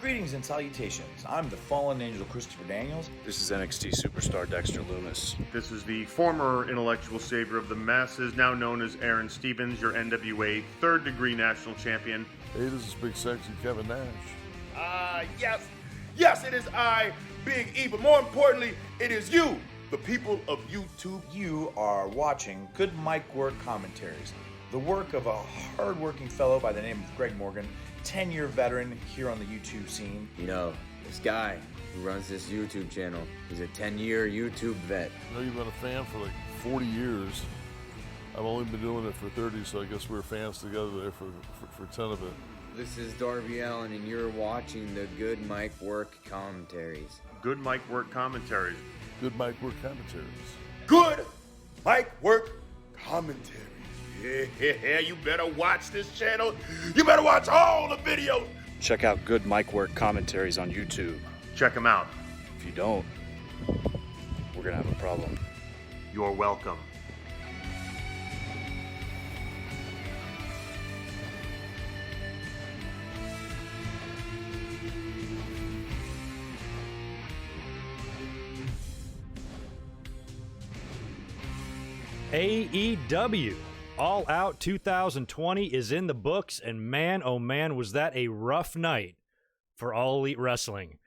Greetings and salutations. I'm the fallen angel Christopher Daniels. This is NXT superstar Dexter Loomis. This is the former intellectual savior of the masses, now known as Aaron Stevens, your NWA third-degree national champion. Hey, this is Big Sexy Kevin Nash. Yes, it is I, Big E, but more importantly, it is you, the people of YouTube. You are watching Good Mic Work Commentaries, the work of a hard-working fellow by the name of Greg Morgan, 10-year veteran here on the YouTube scene. You know, this guy who runs this YouTube channel, he's a 10-year YouTube vet. I know you've been a fan for like 40 years. I've only been doing it for 30, so I guess we're fans together there for 10 of it. This is Darby Allin, and you're watching the Good Mic Work Commentaries. Good Mic Work Commentaries. Good Mic Work Commentaries. Good Mic Work Commentaries. Yeah, you better watch this channel. You better watch all the videos. Check out Good Mic Work Commentaries on YouTube. Check them out. If you don't, we're gonna have a problem. You're welcome. AEW All Out 2020 is in the books, and man, oh man, was that a rough night for All Elite Wrestling.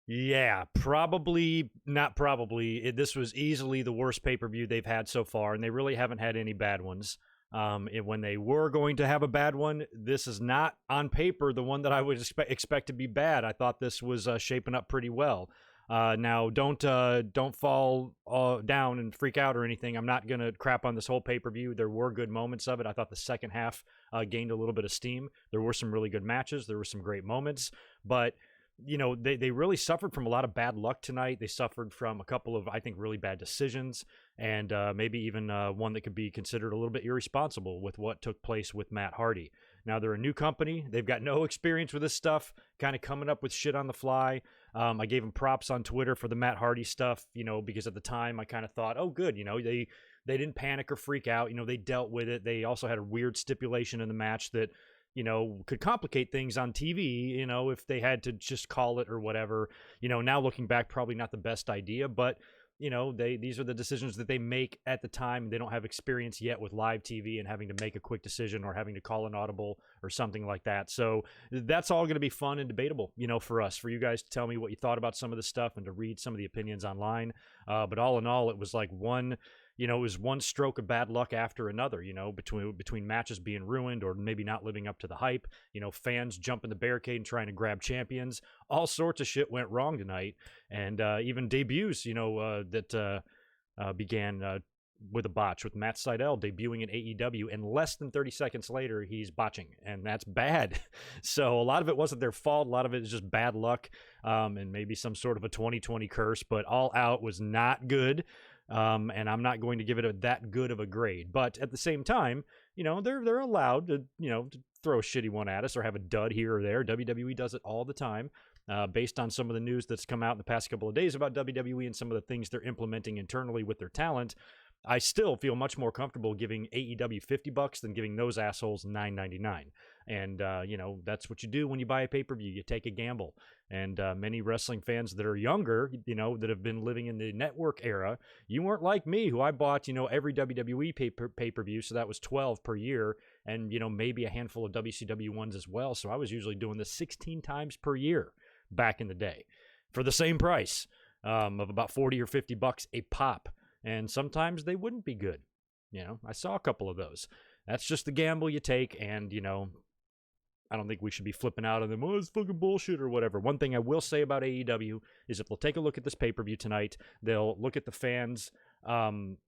Yeah, probably, not probably, this was easily the worst pay-per-view they've had so far, and they really haven't had any bad ones. When they were going to have a bad one, this is not, on paper, the one that I would expect to be bad. I thought this was shaping up pretty well. Now, don't fall down and freak out or anything. I'm not going to crap on this whole pay-per-view. There were good moments of it. I thought the second half gained a little bit of steam. There were some really good matches. There were some great moments. But, you know, they really suffered from a lot of bad luck tonight. They suffered from a couple of, I think, really bad decisions. And maybe even one that could be considered a little bit irresponsible with what took place with Matt Hardy. Now, they're a new company. They've got no experience with this stuff, kind of coming up with shit on the fly. I gave them props on Twitter for the Matt Hardy stuff, you know, because at the time I kind of thought, oh, good, you know, they didn't panic or freak out. You know, they dealt with it. They also had a weird stipulation in the match that, you know, could complicate things on TV, you know, if they had to just call it or whatever. You know, now looking back, probably not the best idea, but you know, these are the decisions that they make at the time. They don't have experience yet with live TV and having to make a quick decision or having to call an audible or something like that. So that's all going to be fun and debatable, you know, for us, for you guys to tell me what you thought about some of this stuff and to read some of the opinions online. But all in all, it was like it was one stroke of bad luck after another, you know, between matches being ruined or maybe not living up to the hype, you know, fans jumping the barricade and trying to grab champions. All sorts of shit went wrong tonight. And even debuts, you know, that began with a botch, with Matt Sydal debuting in AEW, and less than 30 seconds later, he's botching, and that's bad. So a lot of it wasn't their fault. A lot of it is just bad luck, and maybe some sort of a 2020 curse, but All Out was not good. And I'm not going to give it that good of a grade. But at the same time, you know, they're allowed to, you know, to throw a shitty one at us or have a dud here or there. WWE does it all the time. Based on some of the news that's come out in the past couple of days about WWE and some of the things they're implementing internally with their talent, I still feel much more comfortable giving AEW $50 than giving those assholes $9.99. And, you know, that's what you do when you buy a pay-per-view. You take a gamble. And many wrestling fans that are younger, you know, that have been living in the network era, you weren't like me, who I bought, you know, every WWE pay-per-view, so that was 12 per year, and, you know, maybe a handful of WCW ones as well. So I was usually doing this 16 times per year back in the day for the same price of about 40 or $50 a pop. And sometimes they wouldn't be good. You know, I saw a couple of those. That's just the gamble you take, and, you know, I don't think we should be flipping out on them, oh, it's fucking bullshit or whatever. One thing I will say about AEW is if they'll take a look at this pay-per-view tonight, they'll look at the fans'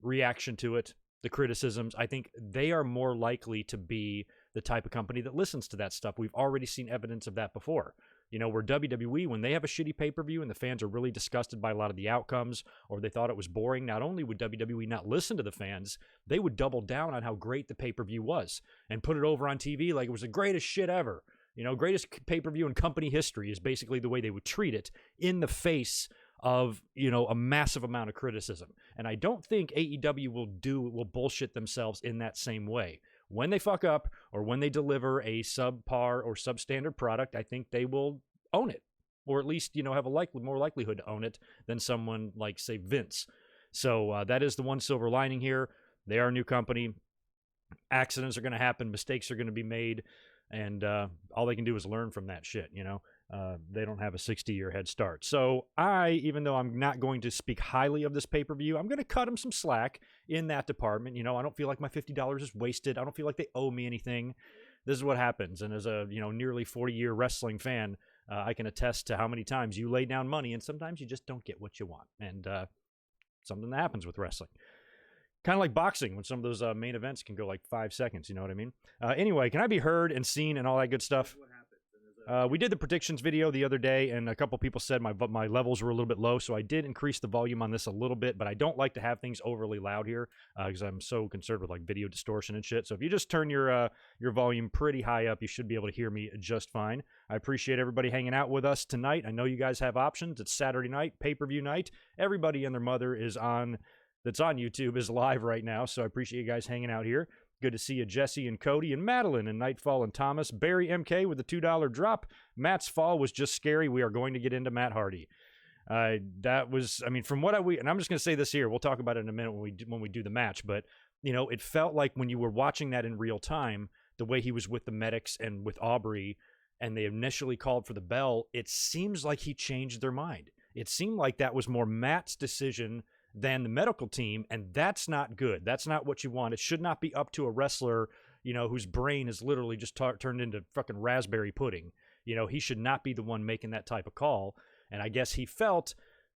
reaction to it, the criticisms. I think they are more likely to be the type of company that listens to that stuff. We've already seen evidence of that before. You know, where WWE, when they have a shitty pay-per-view and the fans are really disgusted by a lot of the outcomes, or they thought it was boring, not only would WWE not listen to the fans, they would double down on how great the pay-per-view was and put it over on TV like it was the greatest shit ever. You know, greatest pay-per-view in company history is basically the way they would treat it in the face of, you know, a massive amount of criticism. And I don't think AEW will bullshit themselves in that same way. When they fuck up or when they deliver a subpar or substandard product, I think they will own it, or at least, have a more likelihood to own it than someone like, say, Vince. So that is the one silver lining here. They are a new company. Accidents are going to happen. Mistakes are going to be made. And all they can do is learn from that shit, They don't have a 60-year head start. So even though I'm not going to speak highly of this pay-per-view, I'm going to cut them some slack in that department. I don't feel like my $50 is wasted. I don't feel like they owe me anything. This is what happens. And as a, nearly 40-year wrestling fan, I can attest to how many times you lay down money and sometimes you just don't get what you want. And something that happens with wrestling. Kind of like boxing, when some of those main events can go like 5 seconds, you know what I mean? Anyway, can I be heard and seen and all that good stuff? We did the predictions video the other day, and a couple people said my levels were a little bit low, so I did increase the volume on this a little bit, but I don't like to have things overly loud here because I'm so concerned with like video distortion and shit. So if you just turn your volume pretty high up, you should be able to hear me just fine. I appreciate everybody hanging out with us tonight. I know you guys have options. It's Saturday night, pay-per-view night. Everybody and their mother that's on YouTube is live right now, so I appreciate you guys hanging out here. Good to see you, Jesse and Cody and Madeline and Nightfall and Thomas. Barry MK with the $2 drop. Matt's fall was just scary. We are going to get into Matt Hardy. From what and I'm just going to say this here. We'll talk about it in a minute when we do the match. But, it felt like when you were watching that in real time, the way he was with the medics and with Aubrey, and they initially called for the bell, it seems like he changed their mind. It seemed like that was more Matt's decision than the medical team, and that's not good. That's not what you want. It should not be up to a wrestler, whose brain is literally just turned into fucking raspberry pudding. He should not be the one making that type of call, and I guess he felt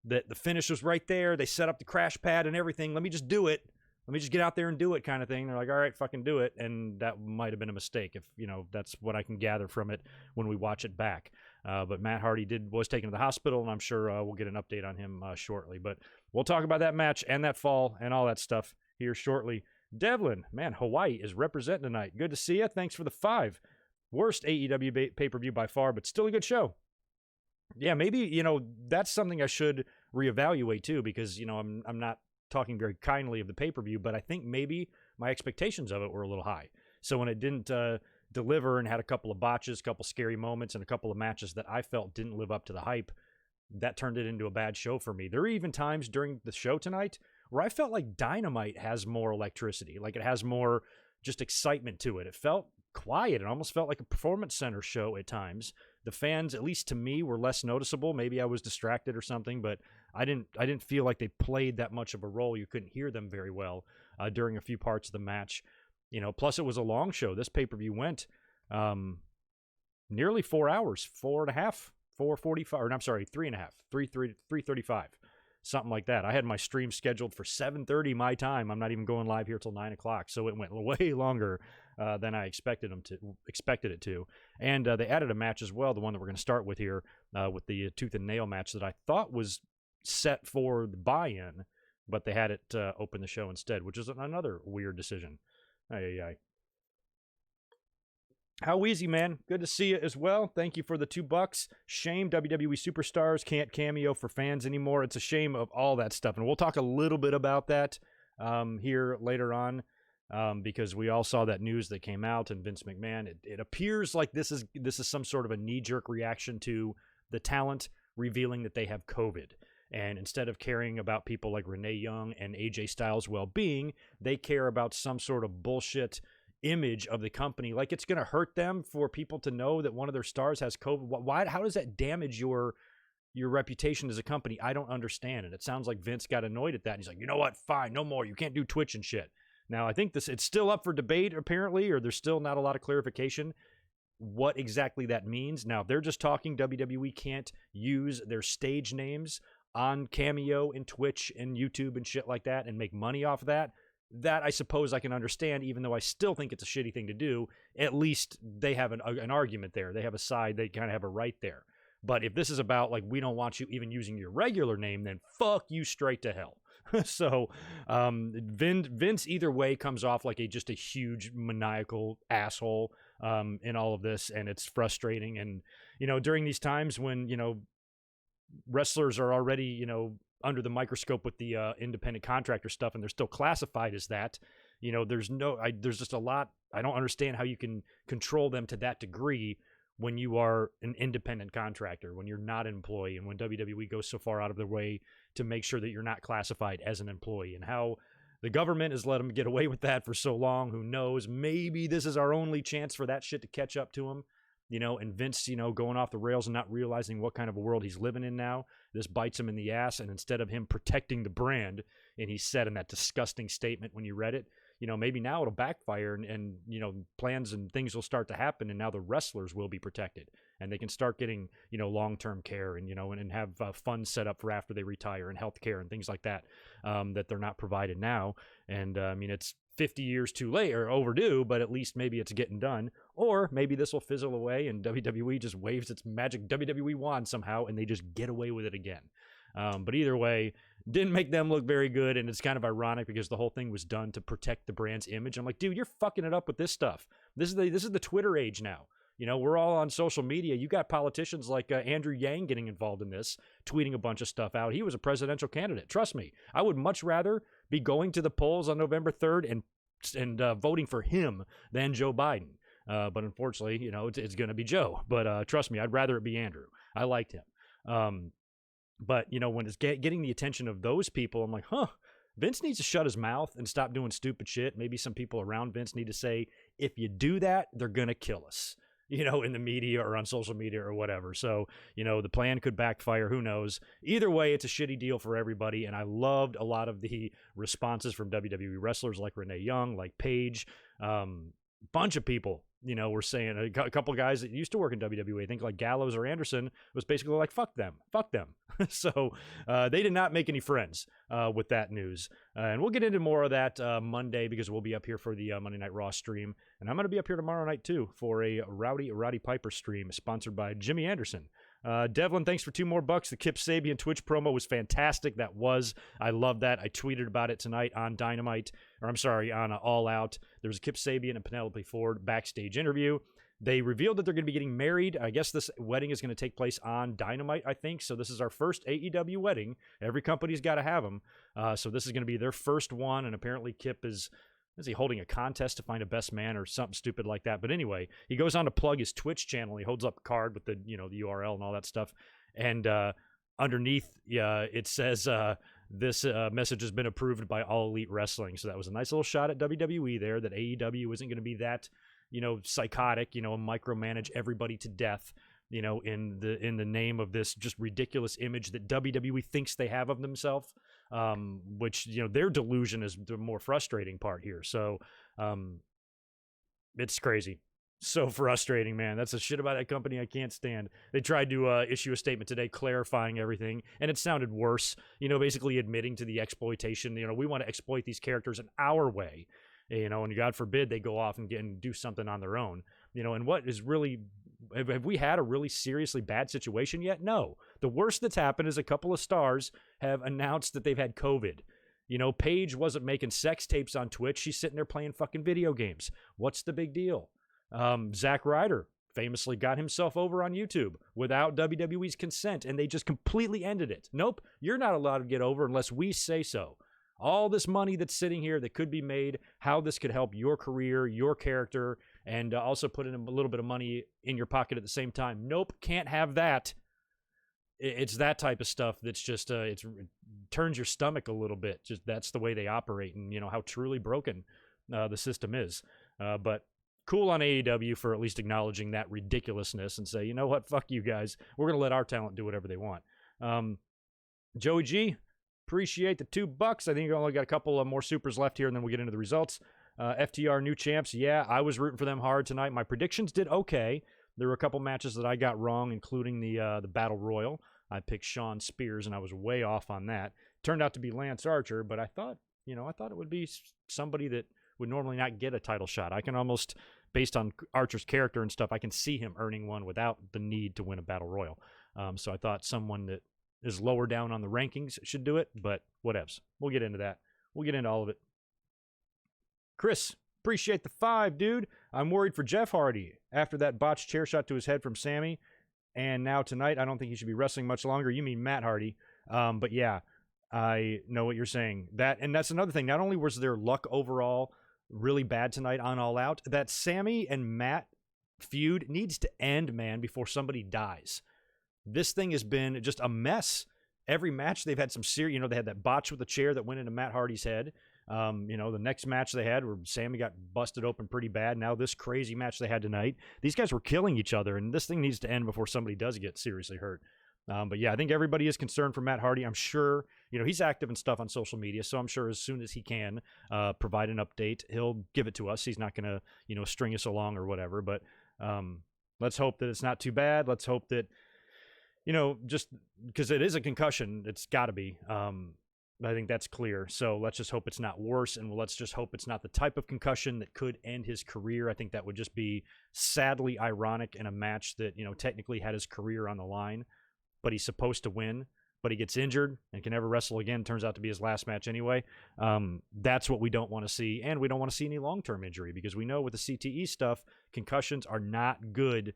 that the finish was right there. They set up the crash pad and everything. Let me just do it. Let me just get out there and do it kind of thing. They're like, all right, fucking do it, and that might have been a mistake if, that's what I can gather from it when we watch it back. But Matt Hardy was taken to the hospital, and I'm sure we'll get an update on him shortly. But we'll talk about that match and that fall and all that stuff here shortly. Devlin, man, Hawaii is representing tonight. Good to see you. Thanks for the 5. Worst AEW pay-per-view by far, but still a good show. Yeah, maybe, that's something I should reevaluate too, because, I'm not talking very kindly of the pay-per-view, but I think maybe my expectations of it were a little high. So when it didn't deliver and had a couple of botches, a couple scary moments, and a couple of matches that I felt didn't live up to the hype, that turned it into a bad show for me. There are even times during the show tonight where I felt like Dynamite has more electricity, like it has more just excitement to it. It felt quiet. It almost felt like a Performance Center show at times. The fans, at least to me, were less noticeable. Maybe I was distracted or something, but I didn't feel like they played that much of a role. You couldn't hear them very well during a few parts of the match. Plus it was a long show. This pay-per-view went nearly 4 hours, 4.5, 4:45, or I'm sorry, 3.5, 3:35, something like that. I had my stream scheduled for 7:30 my time. I'm not even going live here till 9 o'clock, so it went way longer than I expected it to. And they added a match as well, the one that we're going to start with here, with the tooth and nail match that I thought was set for the buy-in, but they had it open the show instead, which is another weird decision. Ay. How easy, man. Good to see you as well. Thank you for the $2. Shame WWE superstars can't cameo for fans anymore. It's a shame of all that stuff. And we'll talk a little bit about that here later on because we all saw that news that came out, and Vince McMahon, it appears like this is some sort of a knee-jerk reaction to the talent revealing that they have COVID. And instead of caring about people like Renee Young and AJ Styles' well-being, they care about some sort of bullshit image of the company. Like it's going to hurt them for people to know that one of their stars has COVID. Why? How does that damage your reputation as a company? I don't understand. And it sounds like Vince got annoyed at that. And he's like, you know what? Fine, no more. You can't do Twitch and shit. Now, I think it's still up for debate, apparently, or there's still not a lot of clarification what exactly that means. Now, if they're just talking WWE can't use their stage names on Cameo and Twitch and YouTube and shit like that and make money off of that I suppose I can understand, even though I still think it's a shitty thing to do. At least they have an argument there. They have a side. They kind of have a right there. But if this is about, like, we don't want you even using your regular name, then fuck you straight to hell. So Vince either way comes off like just a huge maniacal asshole in all of this, and it's frustrating. And, during these times when, wrestlers are already, under the microscope with the independent contractor stuff, and they're still classified as that, there's just a lot. I don't understand how you can control them to that degree when you are an independent contractor, when you're not an employee, and when WWE goes so far out of their way to make sure that you're not classified as an employee, and how the government has let them get away with that for so long. Who knows? Maybe this is our only chance for that shit to catch up to them. And Vince, going off the rails and not realizing what kind of a world he's living in now. This bites him in the ass, and instead of him protecting the brand, and he said in that disgusting statement when you read it, maybe now it'll backfire and plans and things will start to happen, and now the wrestlers will be protected, and they can start getting, long-term care and have funds set up for after they retire and health care and things like that, that they're not provided now. And it's 50 years too late or overdue, but at least maybe it's getting done. Or maybe this will fizzle away and WWE just waves its magic WWE wand somehow and they just get away with it again. But either way, didn't make them look very good, and it's kind of ironic because the whole thing was done to protect the brand's image. I'm like, dude, you're fucking it up with this stuff. This is the Twitter age now. We're all on social media. You got politicians like Andrew Yang getting involved in this, tweeting a bunch of stuff out. He was a presidential candidate. Trust me, I would much rather be going to the polls on November 3rd and voting for him than Joe Biden. But unfortunately, it's going to be Joe. But trust me, I'd rather it be Andrew. I liked him. But, when it's getting the attention of those people, I'm like, Vince needs to shut his mouth and stop doing stupid shit. Maybe some people around Vince need to say, if you do that, they're going to kill us, in the media or on social media or whatever. So, the plan could backfire. Who knows? Either way, it's a shitty deal for everybody. And I loved a lot of the responses from WWE wrestlers like Renee Young, like Paige, bunch of people. We're saying a couple guys that used to work in WWE, I think like Gallows or Anderson, was basically like, fuck them. So they did not make any friends with that news. And we'll get into more of that Monday because we'll be up here for the Monday Night Raw stream. And I'm going to be up here tomorrow night too for a Roddy Piper stream sponsored by Jimmy Anderson. Devlin, thanks for $2 more. The Kip Sabian Twitch promo was fantastic. I love that. I tweeted about it tonight on on All Out. There's a Kip Sabian and Penelope Ford backstage interview. They revealed that they're going to be getting married. I guess this wedding is going to take place on Dynamite, I think. So this is our first AEW wedding. Every company's got to have them. So this is going to be their first one. And apparently Kip is he holding a contest to find a best man or something stupid like that? But anyway, he goes on to plug his Twitch channel. He holds up a card with the URL and all that stuff. And underneath, it says this message has been approved by All Elite Wrestling. So that was a nice little shot at WWE there, that AEW isn't going to be that psychotic, micromanage everybody to death, in the name of this just ridiculous image that WWE thinks they have of themselves, which, their delusion is the more frustrating part here. So it's crazy. So frustrating, man. That's the shit about that company I can't stand. They tried to issue a statement today clarifying everything, and it sounded worse, basically admitting to the exploitation. We want to exploit these characters in our way. And God forbid they go off and do something on their own, and what is really, have we had a really seriously bad situation yet? No. The worst that's happened is a couple of stars have announced that they've had COVID. Paige wasn't making sex tapes on Twitch. She's sitting there playing fucking video games. What's the big deal? Zack Ryder famously got himself over on YouTube without WWE's consent, and they just completely ended it. Nope, you're not allowed to get over unless we say so. All this money that's sitting here that could be made, how this could help your career, your character, and also put in a little bit of money in your pocket at the same time. Nope, can't have that. It's that type of stuff that's just, it turns your stomach a little bit. Just that's the way they operate, and how truly broken the system is. But cool on AEW for at least acknowledging that ridiculousness and say, you know what, fuck you guys. We're going to let our talent do whatever they want. Joey G, appreciate the $2. I think you only got a couple of more supers left here, and then we'll get into the results. FTR new champs. Yeah, I was rooting for them hard tonight. My predictions did okay. There were a couple matches that I got wrong, including the Battle Royal. I picked Shawn Spears, and I was way off on that. Turned out to be Lance Archer, but I thought it would be somebody that would normally not get a title shot. I can almost, based on Archer's character and stuff, I can see him earning one without the need to win a Battle Royal. So I thought someone that is lower down on the rankings should do it, but whatevs. We'll get into that. We'll get into all of it. Chris, appreciate the 5, dude. I'm worried for Jeff Hardy after that botched chair shot to his head from Sammy. And now tonight, I don't think he should be wrestling much longer. You mean Matt Hardy. But yeah, I know what you're saying. And that's another thing. Not only was their luck overall really bad tonight on All Out, that Sammy and Matt feud needs to end, man, before somebody dies. This thing has been just a mess. Every match they've had some serious, they had that botch with the chair that went into Matt Hardy's head. The next match they had where Sammy got busted open pretty bad. Now this crazy match they had tonight, these guys were killing each other, and this thing needs to end before somebody does get seriously hurt. But yeah, I think everybody is concerned for Matt Hardy. I'm sure, he's active and stuff on social media, so I'm sure as soon as he can provide an update, he'll give it to us. He's not going to, string us along or whatever, but let's hope that it's not too bad. Let's hope that, just because it is a concussion, it's got to be. I think that's clear. So let's just hope it's not worse, and let's just hope it's not the type of concussion that could end his career. I think that would just be sadly ironic in a match that, technically had his career on the line, but he's supposed to win, but he gets injured and can never wrestle again. Turns out to be his last match anyway. That's what we don't want to see, and we don't want to see any long-term injury, because we know with the CTE stuff, concussions are not good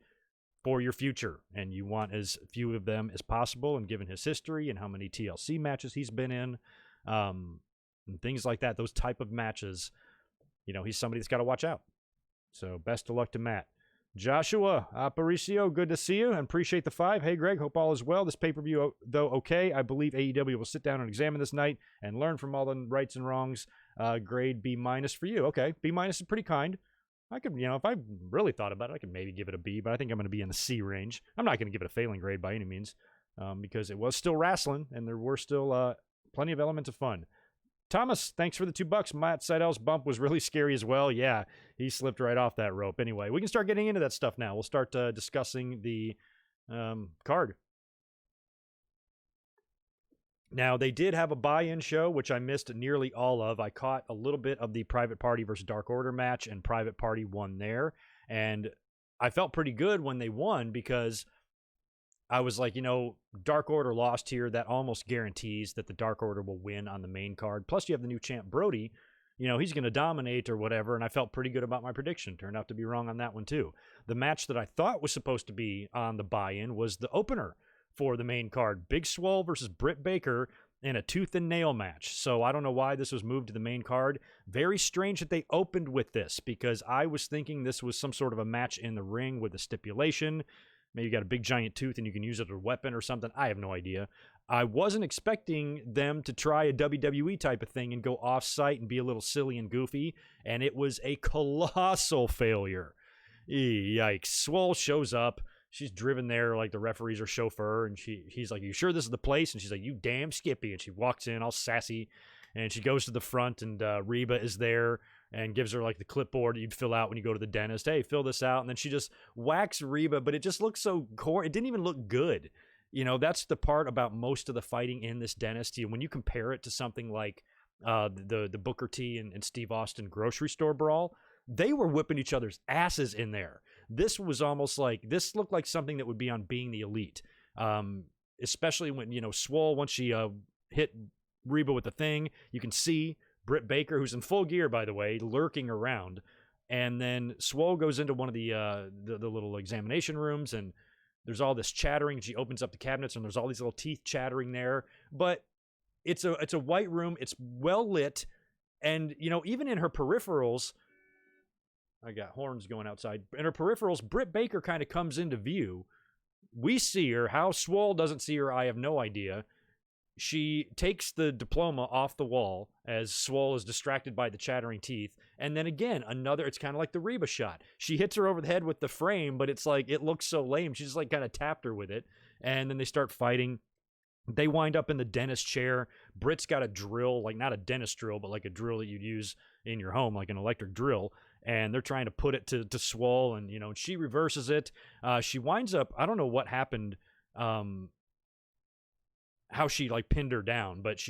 for your future, and you want as few of them as possible. And given his history and how many TLC matches he's been in, and things like that, those type of matches, he's somebody that's got to watch out. So best of luck to Matt. Joshua Aparicio, good to see you and appreciate the 5. Hey, Greg, hope all is well. This pay-per-view, though, okay. I believe AEW will sit down and examine this night and learn from all the rights and wrongs. Grade B- for you. Okay, B- is pretty kind. I could, if I really thought about it, I could maybe give it a B, but I think I'm going to be in the C range. I'm not going to give it a failing grade by any means, because it was still wrestling, and there were still plenty of elements of fun. Thomas, thanks for the $2. Matt Seidel's bump was really scary as well. Yeah, he slipped right off that rope. Anyway, we can start getting into that stuff now. We'll start discussing the card. Now, they did have a buy-in show, which I missed nearly all of. I caught a little bit of the Private Party versus Dark Order match, and Private Party won there. And I felt pretty good when they won, because I was like, Dark Order lost here. That almost guarantees that the Dark Order will win on the main card. Plus, you have the new champ, Brody. He's going to dominate or whatever, and I felt pretty good about my prediction. Turned out to be wrong on that one, too. The match that I thought was supposed to be on the buy-in was the opener for the main card. Big Swole versus Britt Baker in a tooth and nail match. So I don't know why this was moved to the main card. Very strange that they opened with this, because I was thinking this was some sort of a match in the ring with a stipulation. Maybe you got a big giant tooth and you can use it as a weapon or something. I have no idea. I wasn't expecting them to try a WWE type of thing and go off-site and be a little silly and goofy, and it was a colossal failure. Yikes. Swole shows up. She's driven there like the referee's her chauffeur, and he's like, "You sure this is the place?" And she's like, "You damn Skippy." And she walks in all sassy, and she goes to the front, and Reba is there and gives her like the clipboard you'd fill out when you go to the dentist. Hey, fill this out. And then she just whacks Reba, but it just looks so it didn't even look good. That's the part about most of the fighting in this dentist. When you compare it to something like the Booker T and Steve Austin grocery store brawl, they were whipping each other's asses in there. This was almost like, this looked like something that would be on Being the Elite. Especially when, Swole, once she hit Reba with the thing, you can see Britt Baker, who's in full gear, by the way, lurking around. And then Swole goes into one of the little examination rooms, and there's all this chattering. She opens up the cabinets, and there's all these little teeth chattering there. But it's a white room. It's well lit. And, even in her peripherals, I got horns going outside. In her peripherals, Britt Baker kind of comes into view. We see her. How Swole doesn't see her, I have no idea. She takes the diploma off the wall as Swole is distracted by the chattering teeth. And then again, it's kind of like the Reba shot. She hits her over the head with the frame, but it's like, it looks so lame. She just like kind of tapped her with it. And then they start fighting. They wind up in the dentist chair. Britt's got a drill, like not a dentist drill, but like a drill that you'd use in your home, like an electric drill. And they're trying to put it to Swole, and, she reverses it. She winds up, I don't know what happened, how she, like, pinned her down, but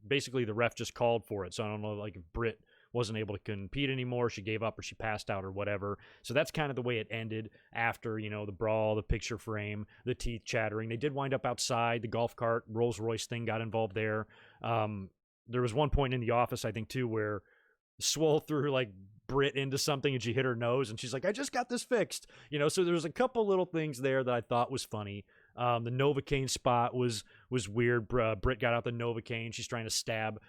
basically the ref just called for it. So I don't know, like, if Britt wasn't able to compete anymore, she gave up or she passed out or whatever. So that's kind of the way it ended after, the brawl, the picture frame, the teeth chattering. They did wind up outside. The golf cart, Rolls Royce thing got involved there. There was one point in the office, I think, too, where Swole threw, like, Britt into something and she hit her nose, and she's like, "I just got this fixed." So there was a couple little things there that I thought was funny. The Novocaine spot was weird. Britt got out the Novocaine. She's trying to stab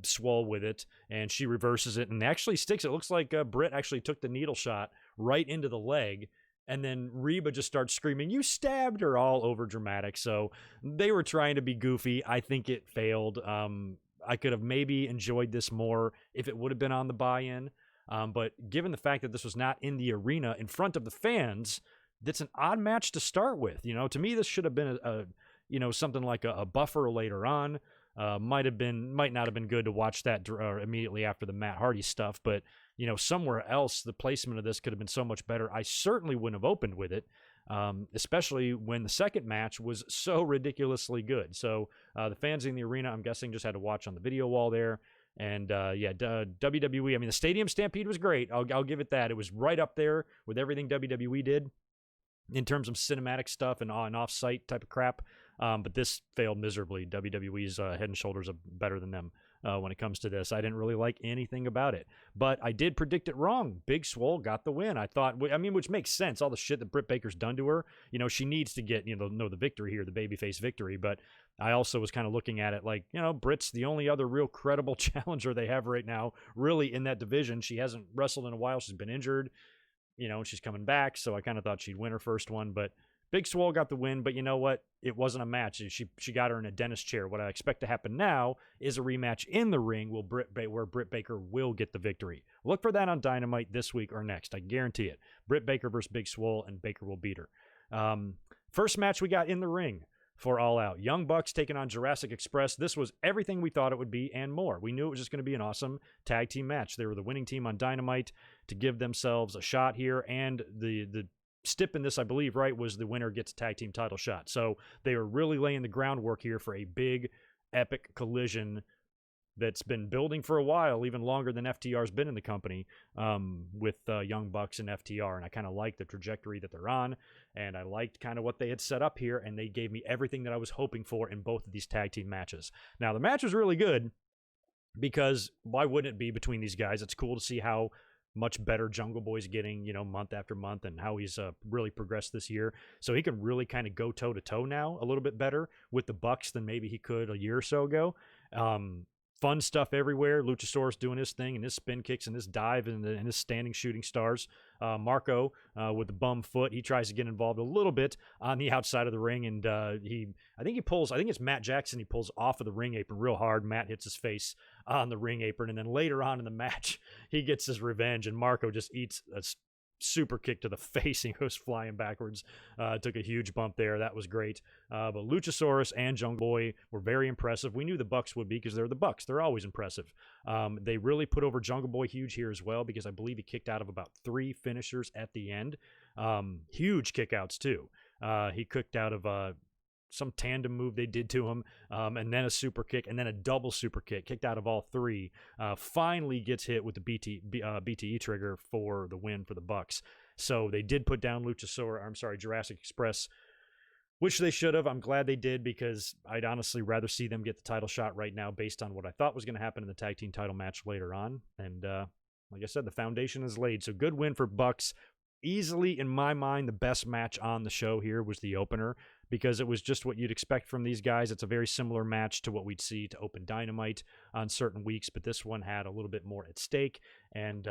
Swole with it, and she reverses it and actually sticks. It looks like Britt actually took the needle shot right into the leg, And then Reba just starts screaming, "You stabbed her," all over dramatic. So they were trying to be goofy. I think it failed. I could have maybe enjoyed this more if it would have been on the buy-in. But given the fact that this was not in the arena in front of the fans, that's an odd match to start with. To me, this should have been something like a buffer later on. Might not have been good to watch that immediately after the Matt Hardy stuff, but somewhere else the placement of this could have been so much better. I certainly wouldn't have opened with it, especially when the second match was so ridiculously good. So the fans in the arena, I'm guessing, just had to watch on the video wall there. And WWE, I mean, the Stadium Stampede was great. I'll give it that. It was right up there with everything WWE did in terms of cinematic stuff and off-site type of crap. But this failed miserably. WWE's head and shoulders are better than them when it comes to this. I didn't really like anything about it. But I did predict it wrong. Big Swole got the win. I thought, which makes sense. All the shit that Britt Baker's done to her, she needs to get, the victory here, the babyface victory. But I also was kind of looking at it like, Britt's the only other real credible challenger they have right now, really, in that division. She hasn't wrestled in a while. She's been injured, and she's coming back. So I kind of thought she'd win her first one. But Big Swole got the win, but you know what? It wasn't a match. She got her in a dentist chair. What I expect to happen now is a rematch in the ring where Britt Baker will get the victory. Look for that on Dynamite this week or next. I guarantee it. Britt Baker versus Big Swole, and Baker will beat her. First match we got in the ring for All Out. Young Bucks taking on Jurassic Express. This was everything we thought it would be and more. We knew it was just going to be an awesome tag team match. They were the winning team on Dynamite to give themselves a shot here, and the stip in this, I believe, right, was the winner gets a tag team title shot. So they are really laying the groundwork here for a big, epic collision that's been building for a while, even longer than FTR's been in the company, with Young Bucks and FTR. And I kind of like the trajectory that they're on, and I liked kind of what they had set up here, and they gave me everything that I was hoping for in both of these tag team matches. Now, the match was really good because why wouldn't it be between these guys? It's cool to see how much better Jungle Boy's getting, month after month, and how he's really progressed this year. So he can really kind of go toe-to-toe now a little bit better with the Bucks than maybe he could a year or so ago. Fun stuff everywhere. Luchasaurus doing his thing, and his spin kicks, and his dive, and his standing shooting stars. Marco with the bum foot. He tries to get involved a little bit on the outside of the ring, and I think it's Matt Jackson. He pulls off of the ring apron real hard. Matt hits his face on the ring apron, and then later on in the match, he gets his revenge, and Marco just eats a super kick to the face. He goes flying backwards. Took a huge bump there. That was great. But Luchasaurus and Jungle Boy were very impressive. We knew the Bucks would be because they're the Bucks. They're always impressive. They really put over Jungle Boy huge here as well, because I believe he kicked out of about 3 finishers at the end. Huge kickouts too. He kicked out of some tandem move they did to him, and then a super kick, and then a double super kick, kicked out of all 3. Finally gets hit with the BTE trigger for the win for the Bucks. So they did put down Jurassic Express, which they should have. I'm glad they did, because I'd honestly rather see them get the title shot right now based on what I thought was going to happen in the tag team title match later on. And like I said, the foundation is laid. So good win for Bucks. Easily, in my mind, the best match on the show here was the opener, because it was just what you'd expect from these guys. It's a very similar match to what we'd see to open Dynamite on certain weeks, but this one had a little bit more at stake, and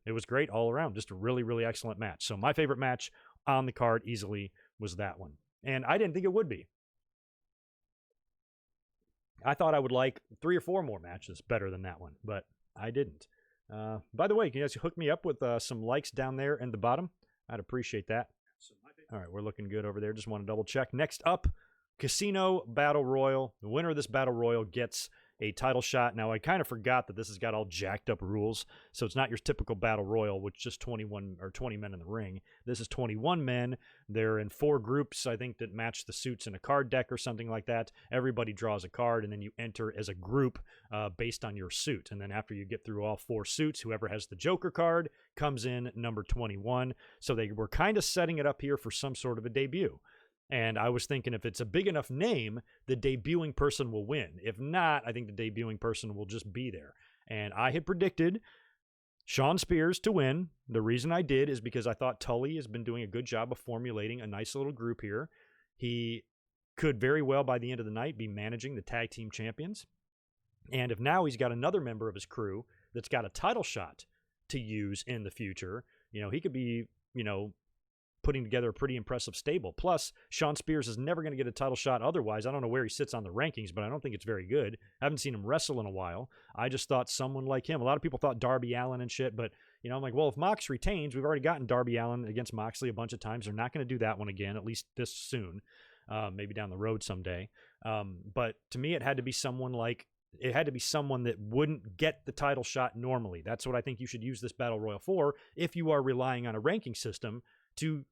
it was great all around. Just a really, really excellent match. So my favorite match on the card easily was that one, and I didn't think it would be. I thought I would like 3 or 4 more matches better than that one, but I didn't. By the way, can you guys hook me up with some likes down there in the bottom? I'd appreciate that. All right, we're looking good over there. Just want to double check. Next up, Casino Battle Royal. The winner of this Battle Royal gets a title shot. Now, I kind of forgot that this has got all jacked up rules. So it's not your typical Battle Royal with just 21 or 20 men in the ring. This is 21 men. They're in 4 groups, I think, that match the suits in a card deck or something like that. Everybody draws a card, and then you enter as a group based on your suit. And then after you get through all 4 suits, whoever has the Joker card comes in number 21. So they were kind of setting it up here for some sort of a debut. And I was thinking, if it's a big enough name, the debuting person will win. If not, I think the debuting person will just be there. And I had predicted Shawn Spears to win. The reason I did is because I thought Tully has been doing a good job of formulating a nice little group here. He could very well, by the end of the night, be managing the tag team champions. And if now he's got another member of his crew that's got a title shot to use in the future, he could be, putting together a pretty impressive stable. Plus, Shawn Spears is never going to get a title shot otherwise. I don't know where he sits on the rankings, but I don't think it's very good. I haven't seen him wrestle in a while. I just thought someone like him. A lot of people thought Darby Allin and shit, but, you know, I'm like, well, if Mox retains, we've already gotten Darby Allin against Moxley a bunch of times. They're not going to do that one again, at least this soon. Maybe down the road someday. But to me, it had to be someone that wouldn't get the title shot normally. That's what I think you should use this Battle Royal for if you are relying on a ranking system to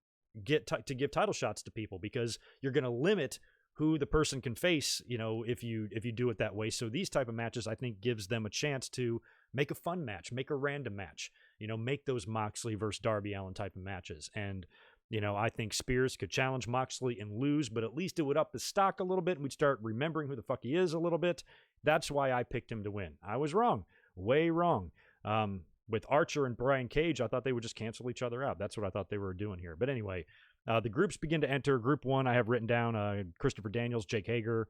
give title shots to people, because you're going to limit who the person can face, you know, if you do it that way. So these type of matches, I think, gives them a chance to make a fun match, make a random match, you know, make those Moxley versus Darby Allin type of matches. And, you know, I think Spears could challenge Moxley and lose, but at least it would up his stock a little bit, and we'd start remembering who the fuck he is a little bit. That's why I picked him to win. I was wrong. Way wrong. With Archer and Brian Cage, I thought they would just cancel each other out. That's what I thought they were doing here. But anyway, the groups begin to enter. Group 1, I have written down Christopher Daniels, Jake Hager,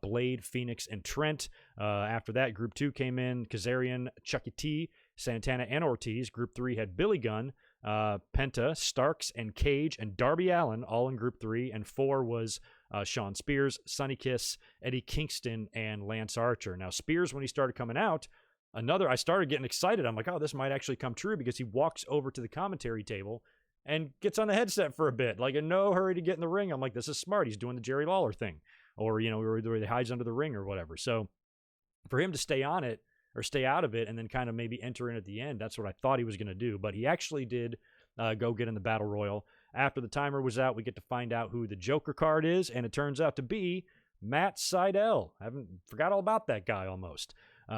Blade, Phoenix, and Trent. After that, Group 2 came in. Kazarian, Chucky T, Santana, and Ortiz. Group 3 had Billy Gunn, Penta, Starks, and Cage, and Darby Allin, all in Group 3. And 4 was Shawn Spears, Sonny Kiss, Eddie Kingston, and Lance Archer. Now, Spears, when he started coming out, I started getting excited. I'm like, oh, this might actually come true, because he walks over to the commentary table and gets on the headset for a bit, like in no hurry to get in the ring. I'm like, this is smart. He's doing the Jerry Lawler thing, or, you know, where he hides under the ring or whatever. So for him to stay on it or stay out of it and then kind of maybe enter in at the end, that's what I thought he was going to do. But he actually did go get in the Battle Royal. After the timer was out, we get to find out who the Joker card is, and it turns out to be Matt Sydal. I forgot all about that guy almost.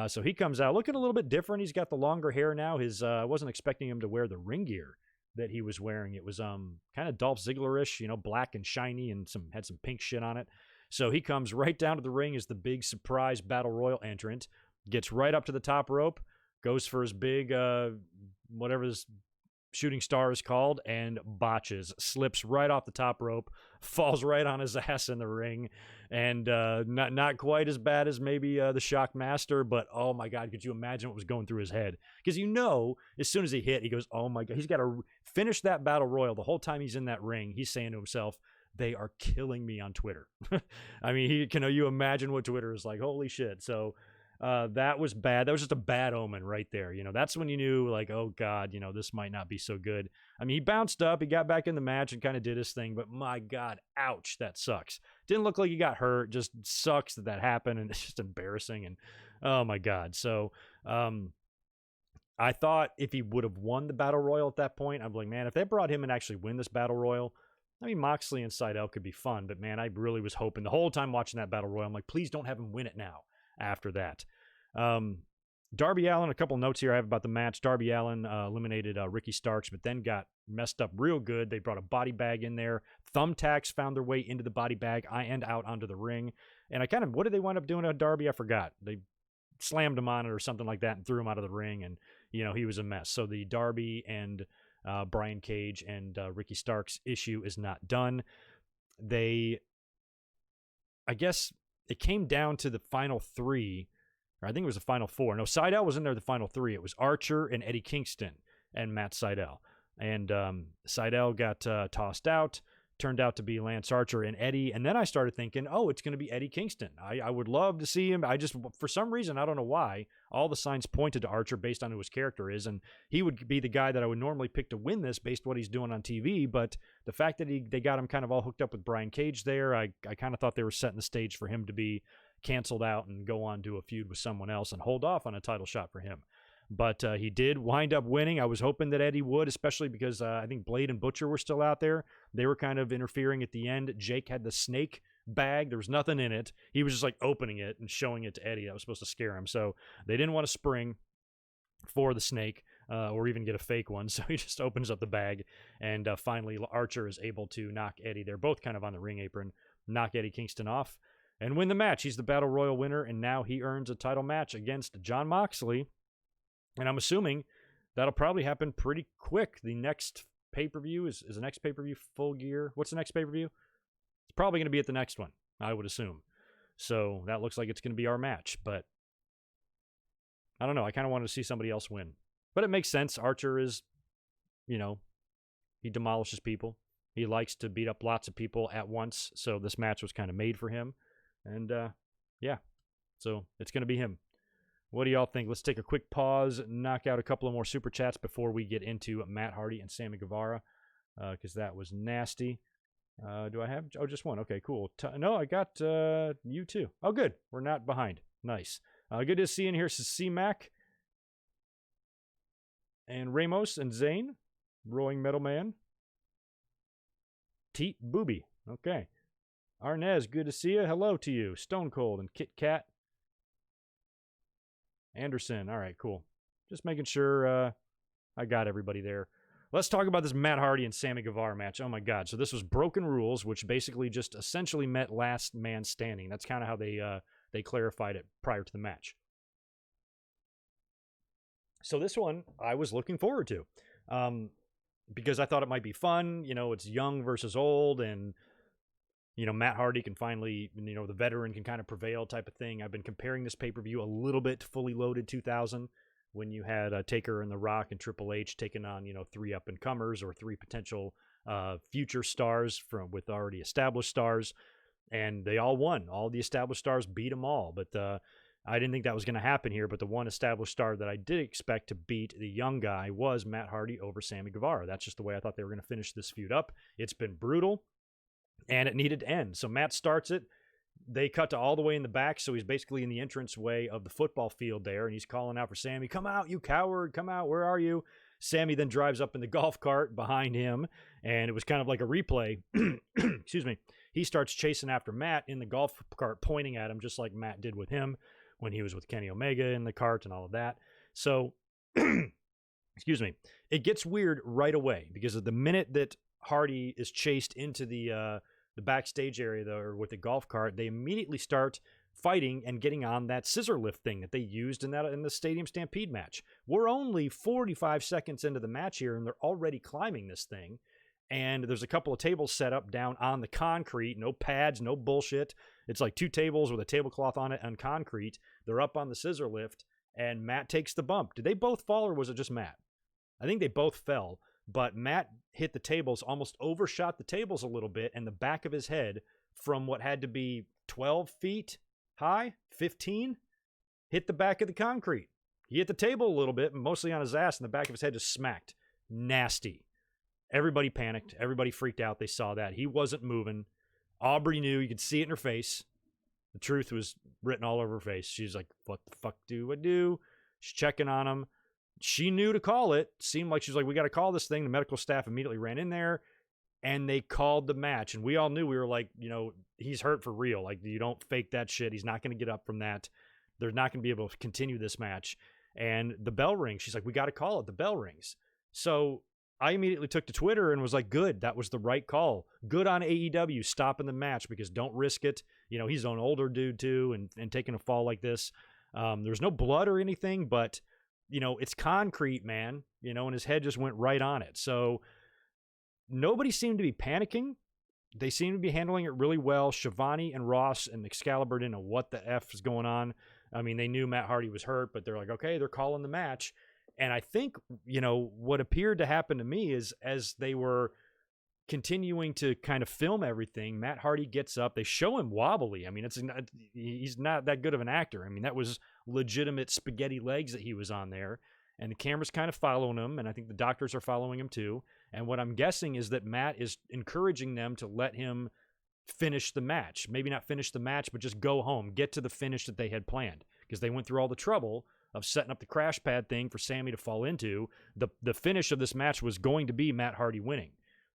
So he comes out looking a little bit different. He's got the longer hair now. I wasn't expecting him to wear the ring gear that he was wearing. It was kind of Dolph Ziggler-ish, you know, black and shiny, and had some pink shit on it. So he comes right down to the ring as the big surprise Battle Royal entrant, gets right up to the top rope, goes for his big whatever this shooting star is called, and botches, slips right off the top rope, falls right on his ass in the ring, and not quite as bad as maybe the Shockmaster, but oh my God, could you imagine what was going through his head? Because, you know, as soon as he hit, he goes, oh my God, he's got to finish that Battle Royal. The whole time he's in that ring, he's saying to himself, they are killing me on Twitter. I mean, can you imagine what Twitter is like? Holy shit. So that was bad. That was just a bad omen right there. You know, that's when you knew, like, oh God, you know, this might not be so good. I mean, he bounced up, he got back in the match and kind of did his thing, but my God, ouch, that sucks. Didn't look like he got hurt, just sucks that happened, and it's just embarrassing, and oh my God. So I thought if he would have won the Battle Royal at that point, I'm like, man, if they brought him and actually win this Battle Royal, I mean, Moxley and Sydal could be fun, but man, I really was hoping the whole time watching that Battle Royal, I'm like, please don't have him win it now. After that, Darby Allin, a couple notes here I have about the match. Darby Allin eliminated Ricky Starks, but then got messed up real good. They brought a body bag in there. Thumbtacks found their way into the body bag and out onto the ring. And what did they wind up doing to Darby? I forgot. They slammed him on it or something like that and threw him out of the ring, and, you know, he was a mess. So the Darby and Brian Cage and Ricky Starks issue is not done. I guess it came down to the final 3, or I think it was the final 4. No, Sydal was in there the final 3. It was Archer and Eddie Kingston and Matt Sydal. And Sydal got tossed out. Turned out to be Lance Archer and Eddie. And then I started thinking, oh, it's going to be Eddie Kingston. I would love to see him. For some reason, I don't know why, all the signs pointed to Archer based on who his character is. And he would be the guy that I would normally pick to win this based on what he's doing on TV. But the fact that they got him kind of all hooked up with Brian Cage there, I kind of thought they were setting the stage for him to be canceled out and go on to a feud with someone else and hold off on a title shot for him. But he did wind up winning. I was hoping that Eddie would, especially because I think Blade and Butcher were still out there. They were kind of interfering at the end. Jake had the snake bag. There was nothing in it. He was just like opening it and showing it to Eddie. That was supposed to scare him. So they didn't want to spring for the snake or even get a fake one. So he just opens up the bag. And finally, Archer is able to knock Eddie. They're both kind of on the ring apron. Knock Eddie Kingston off and win the match. He's the Battle Royal winner. And now he earns a title match against Jon Moxley. And I'm assuming that'll probably happen pretty quick. The next pay-per-view is the next pay-per-view Full Gear. What's the next pay-per-view? It's probably going to be at the next one, I would assume. So that looks like it's going to be our match. But I don't know. I kind of wanted to see somebody else win. But it makes sense. Archer is, you know, he demolishes people. He likes to beat up lots of people at once, so this match was kind of made for him. And, yeah, so it's going to be him. What do y'all think? Let's take a quick pause, knock out a couple of more Super Chats before we get into Matt Hardy and Sammy Guevara, because that was nasty. Do I have? Oh, just one. Okay, cool. No, I got you too. Oh, good. We're not behind. Nice. Good to see you in here. This is C-Mac and Ramos and Zane. Roaring Metal Man. Teat Booby. Okay. Arnez, good to see you. Hello to you. Stone Cold and Kit Kat. Anderson. All right, cool. Just making sure I got everybody there. Let's talk about this Matt Hardy and Sammy Guevara match. Oh, my God. So this was Broken Rules, which basically just essentially meant last man standing. That's kind of how they clarified it prior to the match. So this one I was looking forward to because I thought it might be fun. You know, it's young versus old, and, you know, Matt Hardy can finally, you know, the veteran can kind of prevail type of thing. I've been comparing this pay-per-view a little bit to Fully Loaded 2000 when you had Taker and The Rock and Triple H taking on, you know, 3 up-and-comers or 3 potential future stars with already established stars, and they all won. All the established stars beat them all, but I didn't think that was going to happen here, but the one established star that I did expect to beat the young guy was Matt Hardy over Sammy Guevara. That's just the way I thought they were going to finish this feud up. It's been brutal, and it needed to end. So Matt starts it. They cut to all the way in the back, so he's basically in the entranceway of the football field there, and he's calling out for Sammy, "Come out, you coward, come out, where are you?" Sammy then drives up in the golf cart behind him, and it was kind of like a replay. Excuse me. He starts chasing after Matt in the golf cart, pointing at him, just like Matt did with him when he was with Kenny Omega in the cart and all of that. So, excuse me, it gets weird right away, because at the minute that Hardy is chased into the backstage area or with the golf cart, they immediately start fighting and getting on that scissor lift thing that they used in the Stadium Stampede match. We're only 45 seconds into the match here, and they're already climbing this thing. And there's a couple of tables set up down on the concrete, no pads, no bullshit. It's like 2 tables with a tablecloth on it on concrete. They're up on the scissor lift, and Matt takes the bump. Did they both fall, or was it just Matt? I think they both fell, but Matt hit the tables, almost overshot the tables a little bit, and the back of his head from what had to be 12 feet high, 15, hit the back of the concrete. He hit the table a little bit, mostly on his ass, and the back of his head just smacked. Nasty. Everybody panicked. Everybody freaked out. They saw that. He wasn't moving. Aubrey knew. You could see it in her face. The truth was written all over her face. She's like, "What the fuck do I do?" She's checking on him. She knew to call it. Seemed like she was like, "We got to call this thing." The medical staff immediately ran in there, and they called the match. And we all knew, we were like, you know, he's hurt for real. Like, you don't fake that shit. He's not going to get up from that. They're not going to be able to continue this match. And the bell rings. She's like, "We got to call it." The bell rings. So I immediately took to Twitter and was like, good, that was the right call. Good on AEW stopping the match, because don't risk it. You know, he's an older dude too, and taking a fall like this. There's no blood or anything, but, you know, it's concrete, man. You know, and his head just went right on it. So nobody seemed to be panicking. They seemed to be handling it really well. Shivani and Ross and Excalibur didn't know what the F is going on. I mean, they knew Matt Hardy was hurt, but they're like, okay, they're calling the match. And I think, you know, what appeared to happen to me is, as they were continuing to kind of film everything, Matt Hardy gets up. They show him wobbly. I mean, he's not that good of an actor. I mean, that was legitimate spaghetti legs that he was on there. And the camera's kind of following him, and I think the doctors are following him too. And what I'm guessing is that Matt is encouraging them to let him finish the match. Maybe not finish the match, but just go home, get to the finish that they had planned. Because they went through all the trouble of setting up the crash pad thing for Sammy to fall into. The finish of this match was going to be Matt Hardy winning.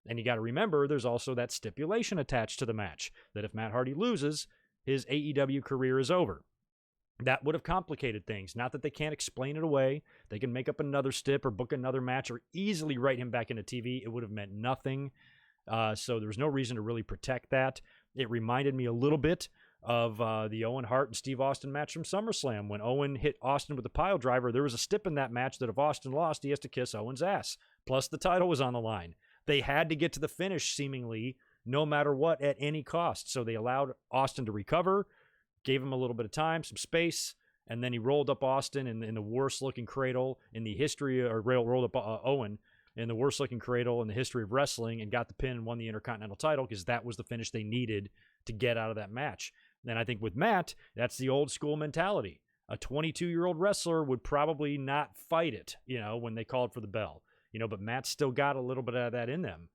And you got to remember, there's also that stipulation attached to the match, that if Matt Hardy loses, his AEW career is over. That would have complicated things. Not that they can't explain it away. They can make up another stip or book another match or easily write him back into TV. It would have meant nothing. So there was no reason to really protect that. It reminded me a little bit of the Owen Hart and Steve Austin match from SummerSlam. When Owen hit Austin with the pile driver, there was a stip in that match that if Austin lost, he has to kiss Owen's ass. Plus the title was on the line. They had to get to the finish, seemingly, no matter what, at any cost. So they allowed Austin to recover, gave him a little bit of time, some space, and then he rolled up Austin in the worst-looking cradle in the history, or rolled up Owen in the worst looking cradle in the history of wrestling and got the pin and won the Intercontinental title because that was the finish they needed to get out of that match. And I think with Matt, that's the old school mentality. A 22-year-old wrestler would probably not fight it, when they called for the bell. But Matt's still got a little bit of that in them.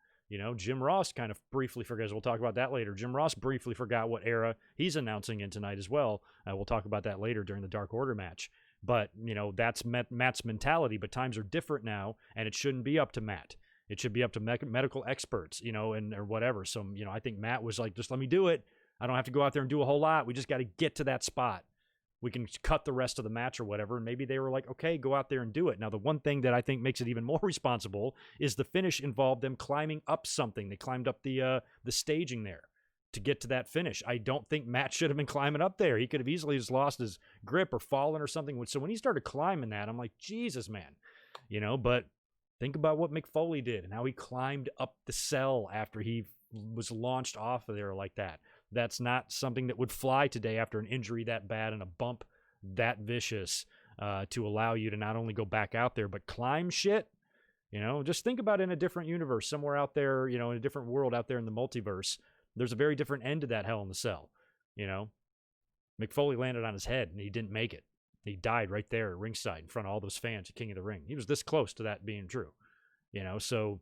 Jim Ross kind of briefly forgot. We'll talk about that later. Jim Ross briefly forgot what era he's announcing in tonight as well. We'll talk about that later during the Dark Order match. But, that's Matt's mentality. But times are different now, and it shouldn't be up to Matt. It should be up to medical experts, or whatever. So, I think Matt was like, just let me do it. I don't have to go out there and do a whole lot. We just got to get to that spot. We can cut the rest of the match or whatever. And maybe they were like, okay, go out there and do it. Now, the one thing that I think makes it even more responsible is the finish involved them climbing up something. They climbed up the staging there to get to that finish. I don't think Matt should have been climbing up there. He could have easily just lost his grip or fallen or something. So when he started climbing that, I'm like, Jesus, man. But think about what Mick Foley did and how he climbed up the cell after he was launched off of there like that. That's not something that would fly today after an injury that bad and a bump that vicious to allow you to not only go back out there, but climb shit. Just think about it in a different universe, somewhere out there, in a different world out there in the multiverse. There's a very different end to that Hell in the Cell. Mick Foley landed on his head and he didn't make it. He died right there at ringside in front of all those fans at King of the Ring. He was this close to that being true. So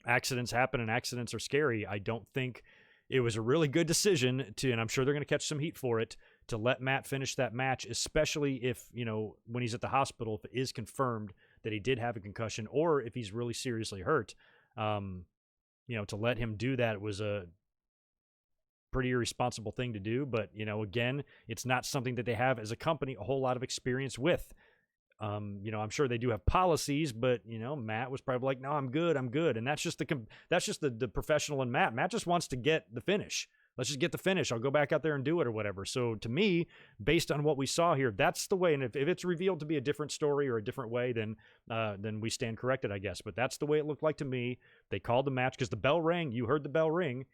accidents happen and accidents are scary. I don't think it was a really good decision and I'm sure they're going to catch some heat for it, to let Matt finish that match, especially if, when he's at the hospital, if it is confirmed that he did have a concussion or if he's really seriously hurt, to let him do that was a pretty irresponsible thing to do. But, again, it's not something that they have as a company a whole lot of experience with. I'm sure they do have policies, but Matt was probably like, no, I'm good. And that's just the professional in Matt. Matt just wants to get the finish. Let's just get the finish. I'll go back out there and do it or whatever. So to me, based on what we saw here, that's the way. And if it's revealed to be a different story or a different way, then we stand corrected, I guess. But that's the way it looked like to me. They called the match because the bell rang. You heard the bell ring.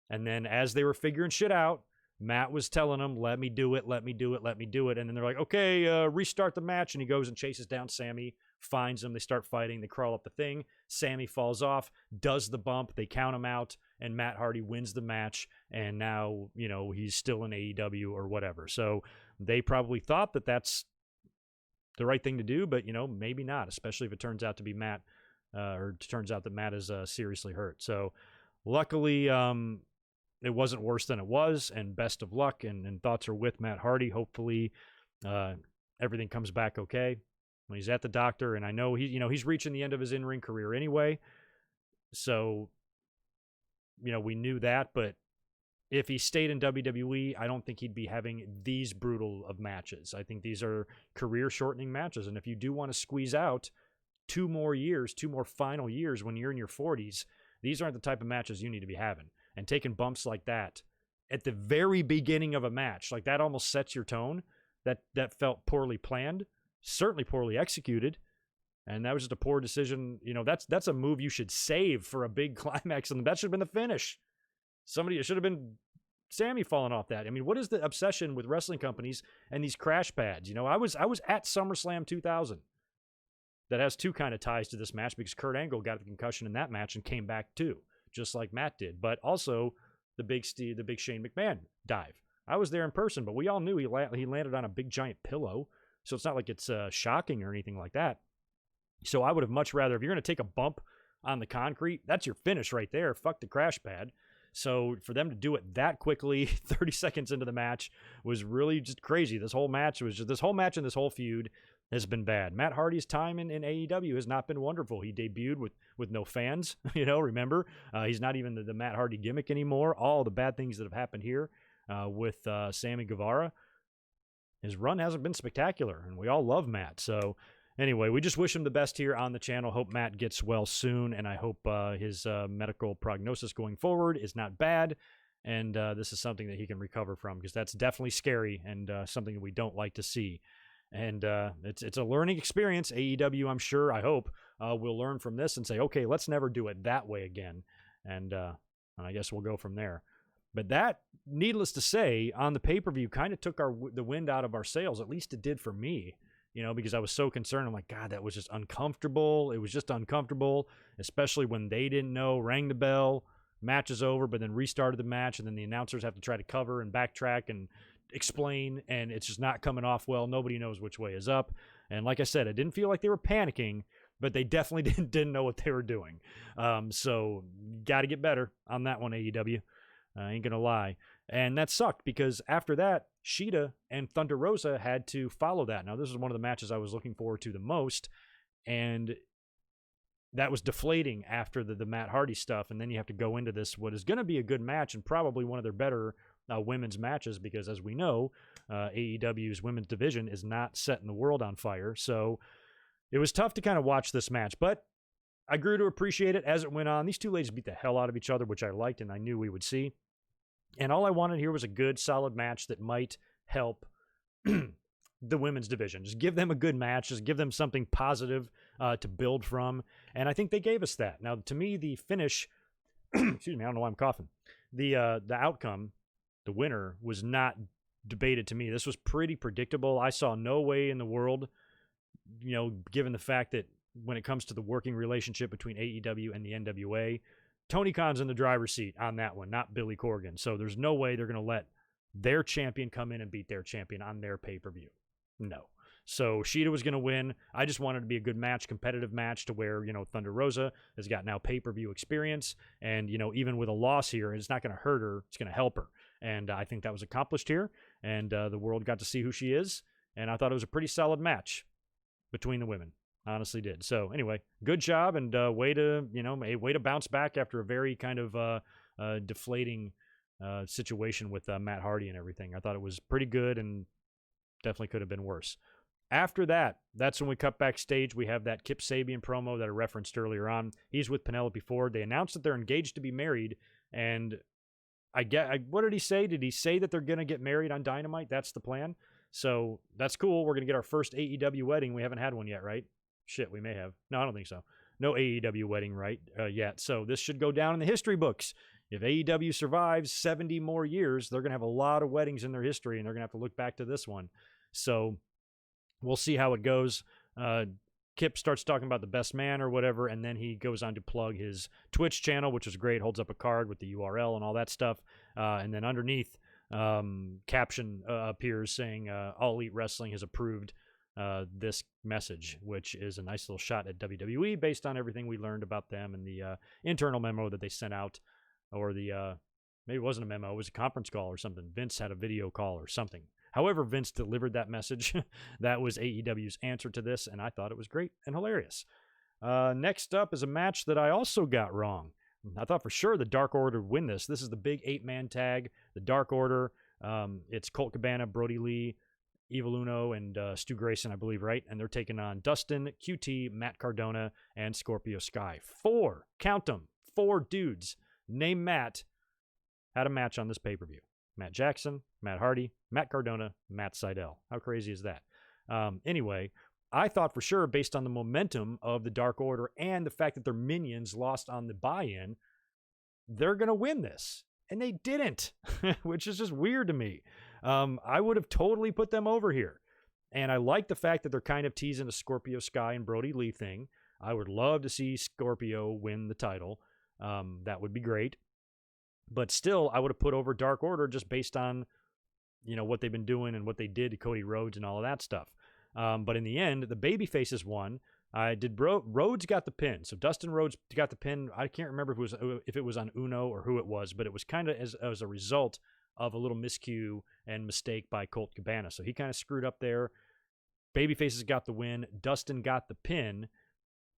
And then as they were figuring shit out, Matt was telling them, let me do it, let me do it, let me do it. And then they're like, okay, restart the match. And he goes and chases down Sammy, finds him. They start fighting. They crawl up the thing. Sammy falls off, does the bump. They count him out. And Matt Hardy wins the match. And now, he's still in AEW or whatever. So they probably thought that that's the right thing to do. But, maybe not, especially if it turns out to be Matt or it turns out that Matt is seriously hurt. So luckily, it wasn't worse than it was, and best of luck, and thoughts are with Matt Hardy. Hopefully, everything comes back okay when he's at the doctor. And I know he's reaching the end of his in-ring career anyway. So, we knew that, but if he stayed in WWE, I don't think he'd be having these brutal of matches. I think these are career-shortening matches, and if you do want to squeeze out 2 more final years when you're in your 40s, these aren't the type of matches you need to be having. And taking bumps like that at the very beginning of a match, like that almost sets your tone. That felt poorly planned, certainly poorly executed, and that was just a poor decision. That's a move you should save for a big climax, and that should have been the finish. It should have been Sammy falling off that. I mean, what is the obsession with wrestling companies and these crash pads? I was at SummerSlam 2000. That has 2 kind of ties to this match because Kurt Angle got a concussion in that match and came back too, just like Matt did. But also the big Shane McMahon dive. I was there in person, but we all knew he landed on a big giant pillow. So it's not like it's shocking or anything like that. So I would have much rather, if you're going to take a bump on the concrete, that's your finish right there. Fuck the crash pad. So for them to do it that quickly, 30 seconds into the match, was really just crazy. This whole match and this whole feud has been bad. Matt Hardy's time in AEW has not been wonderful. He debuted with no fans, remember? He's not even the Matt Hardy gimmick anymore. All the bad things that have happened here with Sammy Guevara. His run hasn't been spectacular, and we all love Matt. So anyway, we just wish him the best here on the channel. Hope Matt gets well soon, and I hope his medical prognosis going forward is not bad, and this is something that he can recover from, because that's definitely scary and something that we don't like to see. And it's a learning experience. AEW, I'm sure, I hope, will learn from this and say, okay, let's never do it that way again. And I guess we'll go from there. But that, needless to say, on the pay-per-view kind of took the wind out of our sails. At least it did for me. because I was so concerned. I'm like, God, that was just uncomfortable. It was just uncomfortable, especially when they didn't know, rang the bell, match is over, but then restarted the match, and then the announcers have to try to cover and backtrack and explain, and it's just not coming off well. Nobody knows which way is up. And like I said, I didn't feel like they were panicking, but they definitely didn't know what they were doing. So got to get better on that one, AEW. I ain't going to lie. And that sucked because after that, Shida and Thunder Rosa had to follow that. Now, this is one of the matches I was looking forward to the most, and that was deflating after the Matt Hardy stuff. And then you have to go into this, what is going to be a good match and probably one of their better women's matches, because as we know, AEW's women's division is not setting the world on fire. So it was tough to kind of watch this match, but I grew to appreciate it as it went on. These two ladies beat the hell out of each other, which I liked and I knew we would see. And all I wanted here was a good, solid match that might help the women's division. Just give them a good match. Just give them something positive to build from. And I think they gave us that. Now, to me, the finish, excuse me, I don't know why I'm coughing. The outcome, the winner, was not debated to me. This was pretty predictable. I saw no way in the world, given the fact that when it comes to the working relationship between AEW and the NWA, Tony Khan's in the driver's seat on that one, not Billy Corgan. So there's no way they're going to let their champion come in and beat their champion on their pay-per-view. No. So Shida was going to win. I just wanted it to be a good match, competitive match to where, Thunder Rosa has got now pay-per-view experience. And, even with a loss here, it's not going to hurt her. It's going to help her. And I think that was accomplished here. And the world got to see who she is. And I thought it was a pretty solid match between the women. Honestly did. So anyway, good job and way to bounce back after a very kind of deflating situation with Matt Hardy and everything. I thought it was pretty good and definitely could have been worse. After that, that's when we cut backstage. We have that Kip Sabian promo that I referenced earlier on. He's with Penelope Ford. They announced that they're engaged to be married, and what did he say? Did he say that they're going to get married on Dynamite? That's the plan. So that's cool. We're going to get our first AEW wedding. We haven't had one yet, right? Shit, we may have. No, I don't think so. No AEW wedding yet. So this should go down in the history books. If AEW survives 70 more years, they're going to have a lot of weddings in their history, and they're going to have to look back to this one. So we'll see how it goes. Kip starts talking about the best man or whatever, and then he goes on to plug his Twitch channel, which is great. Holds up a card with the URL and all that stuff. And then underneath, caption appears saying, All Elite Wrestling has approved this message, which is a nice little shot at WWE based on everything we learned about them and the internal memo that they sent out, or the maybe it wasn't a memo, it was a conference call or something. Vince had a video call or something. However Vince delivered that message, that was AEW's answer to this, and I thought it was great and hilarious. Next up is a match that I also got wrong. I thought for sure the Dark Order would win this. This is the big 8-man tag, the Dark Order. It's Colt Cabana, Brody Lee, Evil Uno, and Stu Grayson, I believe, right? And they're taking on Dustin, QT, Matt Cardona, and Scorpio Sky. 4, count them, 4 dudes named Matt had a match on this pay-per-view. Matt Jackson, Matt Hardy, Matt Cardona, Matt Sydal. How crazy is that? Anyway, I thought for sure, based on the momentum of the Dark Order and the fact that their minions lost on the buy-in, they're going to win this. And they didn't, which is just weird to me. I would have totally put them over here. And I like the fact that they're kind of teasing a Scorpio Sky and Brody Lee thing. I would love to see Scorpio win the title. That would be great. But still, I would have put over Dark Order just based on, what they've been doing and what they did to Cody Rhodes and all of that stuff. But in the end, the babyfaces won. Rhodes got the pin. So Dustin Rhodes got the pin. I can't remember if it was on Uno or who it was, but it was kind of as a result of a little miscue and mistake by Colt Cabana. So he kind of screwed up there. Babyfaces got the win. Dustin got the pin,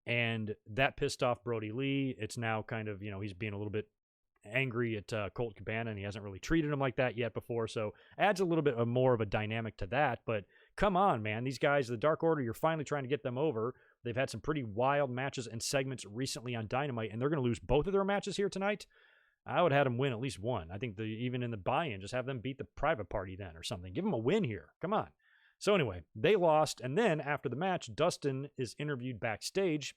and that pissed off Brody Lee. It's now kind of, he's being a little bit angry at Colt Cabana, and he hasn't really treated him like that yet before. So adds a little bit more of a dynamic to that. But come on, man. These guys, the Dark Order, you're finally trying to get them over. They've had some pretty wild matches and segments recently on Dynamite, and they're going to lose both of their matches here tonight. I would have had them win at least one. I think even in the buy-in, just have them beat the Private Party then or something. Give them a win here. Come on. So anyway, they lost, and then after the match, Dustin is interviewed backstage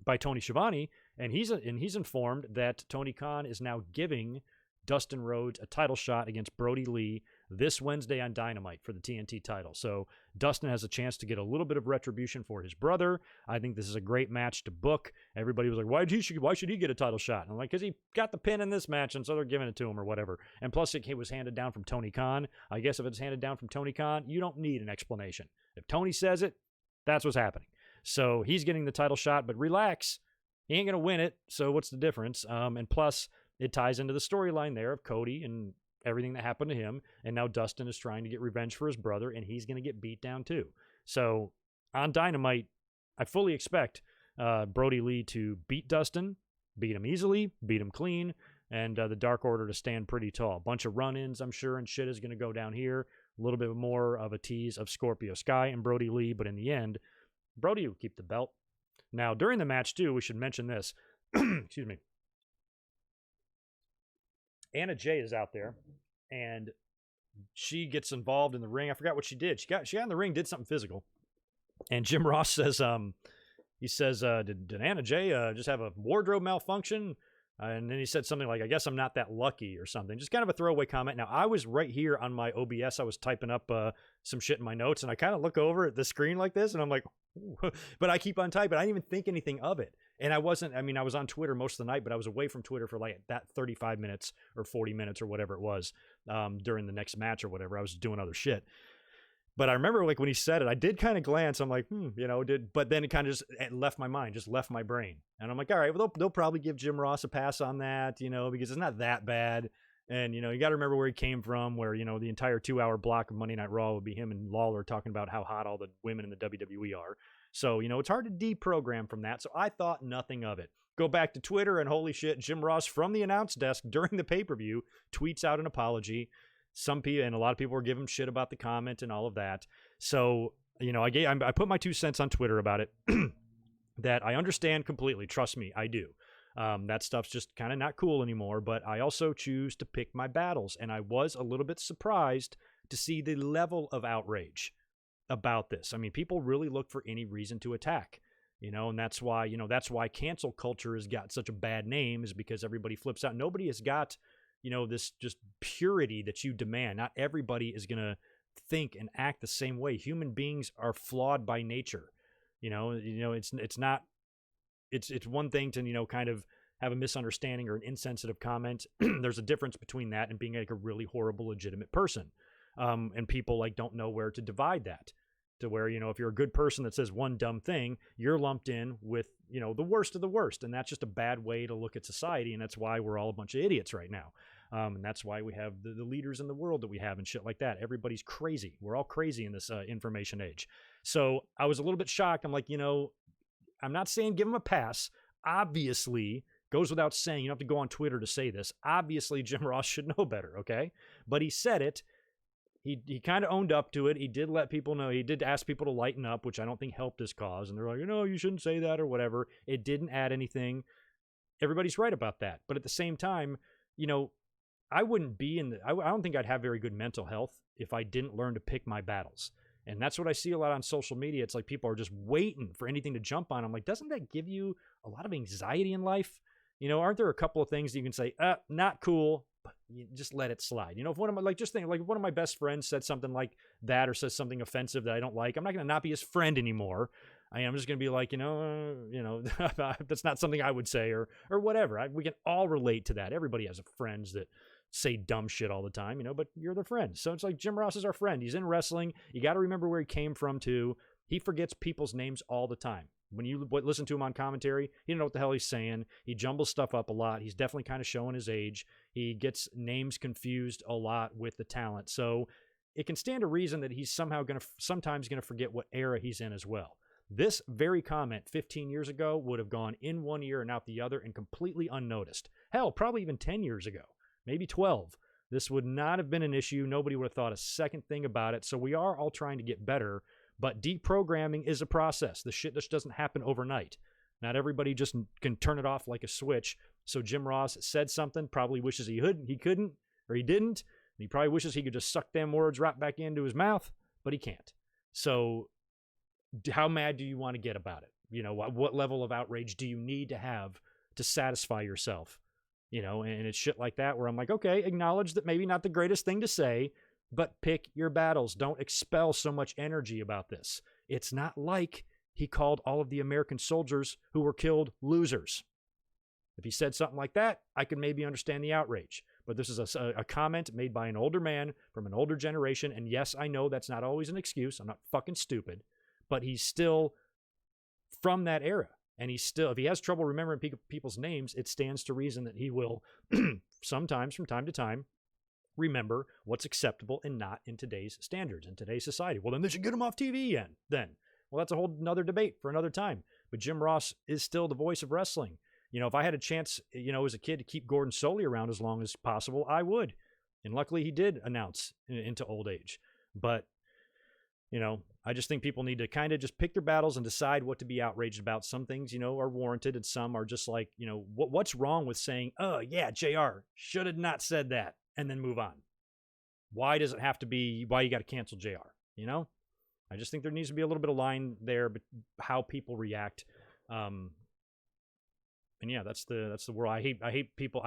by Tony Schiavone, and he's informed that Tony Khan is now giving Dustin Rhodes a title shot against Brody Lee this Wednesday on Dynamite for the TNT title. So Dustin has a chance to get a little bit of retribution for his brother. I think this is a great match to book. Everybody was like, why should he get a title shot? And I'm like, because he got the pin in this match, and so they're giving it to him or whatever. And plus, it was handed down from Tony Khan. I guess if it's handed down from Tony Khan, you don't need an explanation. If Tony says it, that's what's happening. So he's getting the title shot, but relax. He ain't going to win it, so what's the difference? And plus, it ties into the storyline there of Cody and everything that happened to him, and now Dustin is trying to get revenge for his brother, and he's going to get beat down too. So on Dynamite, I fully expect Brody Lee to beat Dustin, beat him easily, beat him clean, and the Dark Order to stand pretty tall. Bunch of run-ins, I'm sure, and shit is going to go down here. A little bit more of a tease of Scorpio Sky and Brody Lee, but in the end, Brody will keep the belt. Now, during the match, too, we should mention this. Excuse me. Anna Jay is out there, and she gets involved in the ring. I forgot what she did. She got in the ring, did something physical. And Jim Ross says, did Anna Jay just have a wardrobe malfunction? And then he said something like, I guess I'm not that lucky or something. Just kind of a throwaway comment. Now, I was right here on my OBS. I was typing up some shit in my notes, and I kind of look over at the screen like this, and I'm like, but I keep on typing. I didn't even think anything of it. And I was on Twitter most of the night, but I was away from Twitter for like that 35 minutes or 40 minutes or whatever it was during the next match or whatever. I was doing other shit. But I remember like when he said it, I did kind of glance. I'm like, but then it kind of just left my mind, just left my brain. And I'm like, all right, well, they'll probably give Jim Ross a pass on that, because it's not that bad. And, you got to remember where he came from, where, the entire 2-hour block of Monday Night Raw would be him and Lawler talking about how hot all the women in the WWE are. So, it's hard to deprogram from that. So I thought nothing of it. Go back to Twitter and holy shit, Jim Ross from the announce desk during the pay-per-view tweets out an apology. Some people, and a lot of people were giving shit about the comment and all of that. So, I put my 2 cents on Twitter about it that I understand completely. Trust me, I do. That stuff's just kind of not cool anymore, but I also choose to pick my battles. And I was a little bit surprised to see the level of outrage about this. I mean, people really look for any reason to attack, and that's why cancel culture has got such a bad name, is because everybody flips out. Nobody has got, this just purity that you demand. Not everybody is going to think and act the same way. Human beings are flawed by nature. It's one thing to, kind of have a misunderstanding or an insensitive comment. There's a difference between that and being like a really horrible, legitimate person. And people don't know where to divide that, to where, if you're a good person that says one dumb thing, you're lumped in with, the worst of the worst. And that's just a bad way to look at society. And that's why we're all a bunch of idiots right now. And that's why we have the leaders in the world that we have and shit like that. Everybody's crazy. We're all crazy in this information age. So I was a little bit shocked. I'm like, I'm not saying give him a pass. Obviously, goes without saying, you don't have to go on Twitter to say this. Obviously, Jim Ross should know better, okay? But he said it. He kind of owned up to it. He did let people know. He did ask people to lighten up, which I don't think helped his cause. And they're like, you shouldn't say that or whatever. It didn't add anything. Everybody's right about that. But at the same time, I wouldn't be I don't think I'd have very good mental health if I didn't learn to pick my battles. And that's what I see a lot on social media. It's like people are just waiting for anything to jump on. I'm like, doesn't that give you a lot of anxiety in life? Aren't there a couple of things that you can say, not cool, but you just let it slide? If one of my, if one of my best friends said something like that or says something offensive that I don't like, I'm not going to not be his friend anymore. I'm just going to be like, that's not something I would say or whatever. We can all relate to that. Everybody has friends that say dumb shit all the time, but you're their friend. So it's like Jim Ross is our friend. He's in wrestling. You got to remember where he came from too. He forgets people's names all the time. When you listen to him on commentary, he don't know what the hell he's saying. He jumbles stuff up a lot. He's definitely kind of showing his age. He gets names confused a lot with the talent. So it can stand to reason that he's sometimes going to forget what era he's in as well. This very comment 15 years ago would have gone in one ear and out the other and completely unnoticed. Hell, probably even 10 years ago, maybe 12. This would not have been an issue. Nobody would have thought a second thing about it. So we are all trying to get better. But deprogramming is a process. The shit just doesn't happen overnight. Not everybody just can turn it off like a switch. So Jim Ross said something, probably wishes he couldn't, or he didn't. And he probably wishes he could just suck them words right back into his mouth, but he can't. So how mad do you want to get about it? What level of outrage do you need to have to satisfy yourself? And it's shit like that where I'm like, okay, acknowledge that maybe not the greatest thing to say, But pick your battles. Don't expel so much energy about this. It's not like he called all of the American soldiers who were killed losers. If he said something like that, I could maybe understand the outrage. But this is a comment made by an older man from an older generation. And yes, I know that's not always an excuse. I'm not fucking stupid. But he's still from that era. And he's still, if he has trouble remembering people's names, it stands to reason that he will sometimes from time to time remember what's acceptable and not in today's standards, in today's society. Well, then they should get him off TV then. Well, that's a whole another debate for another time. But Jim Ross is still the voice of wrestling. You know, if I had a chance, you know, as a kid to keep Gordon Solie around as long as possible, I would. And luckily he did announce into old age. But, you know, I just think people need to kind of just pick their battles and decide what to be outraged about. Some things, you know, are warranted and some are just like, you know, what's wrong with saying, oh, yeah, JR should have not said that and then move on? Why does it have to be, why you got to cancel JR, you know? I just think there needs to be a little bit of line there, but how people react. And yeah, that's the world. I hate people.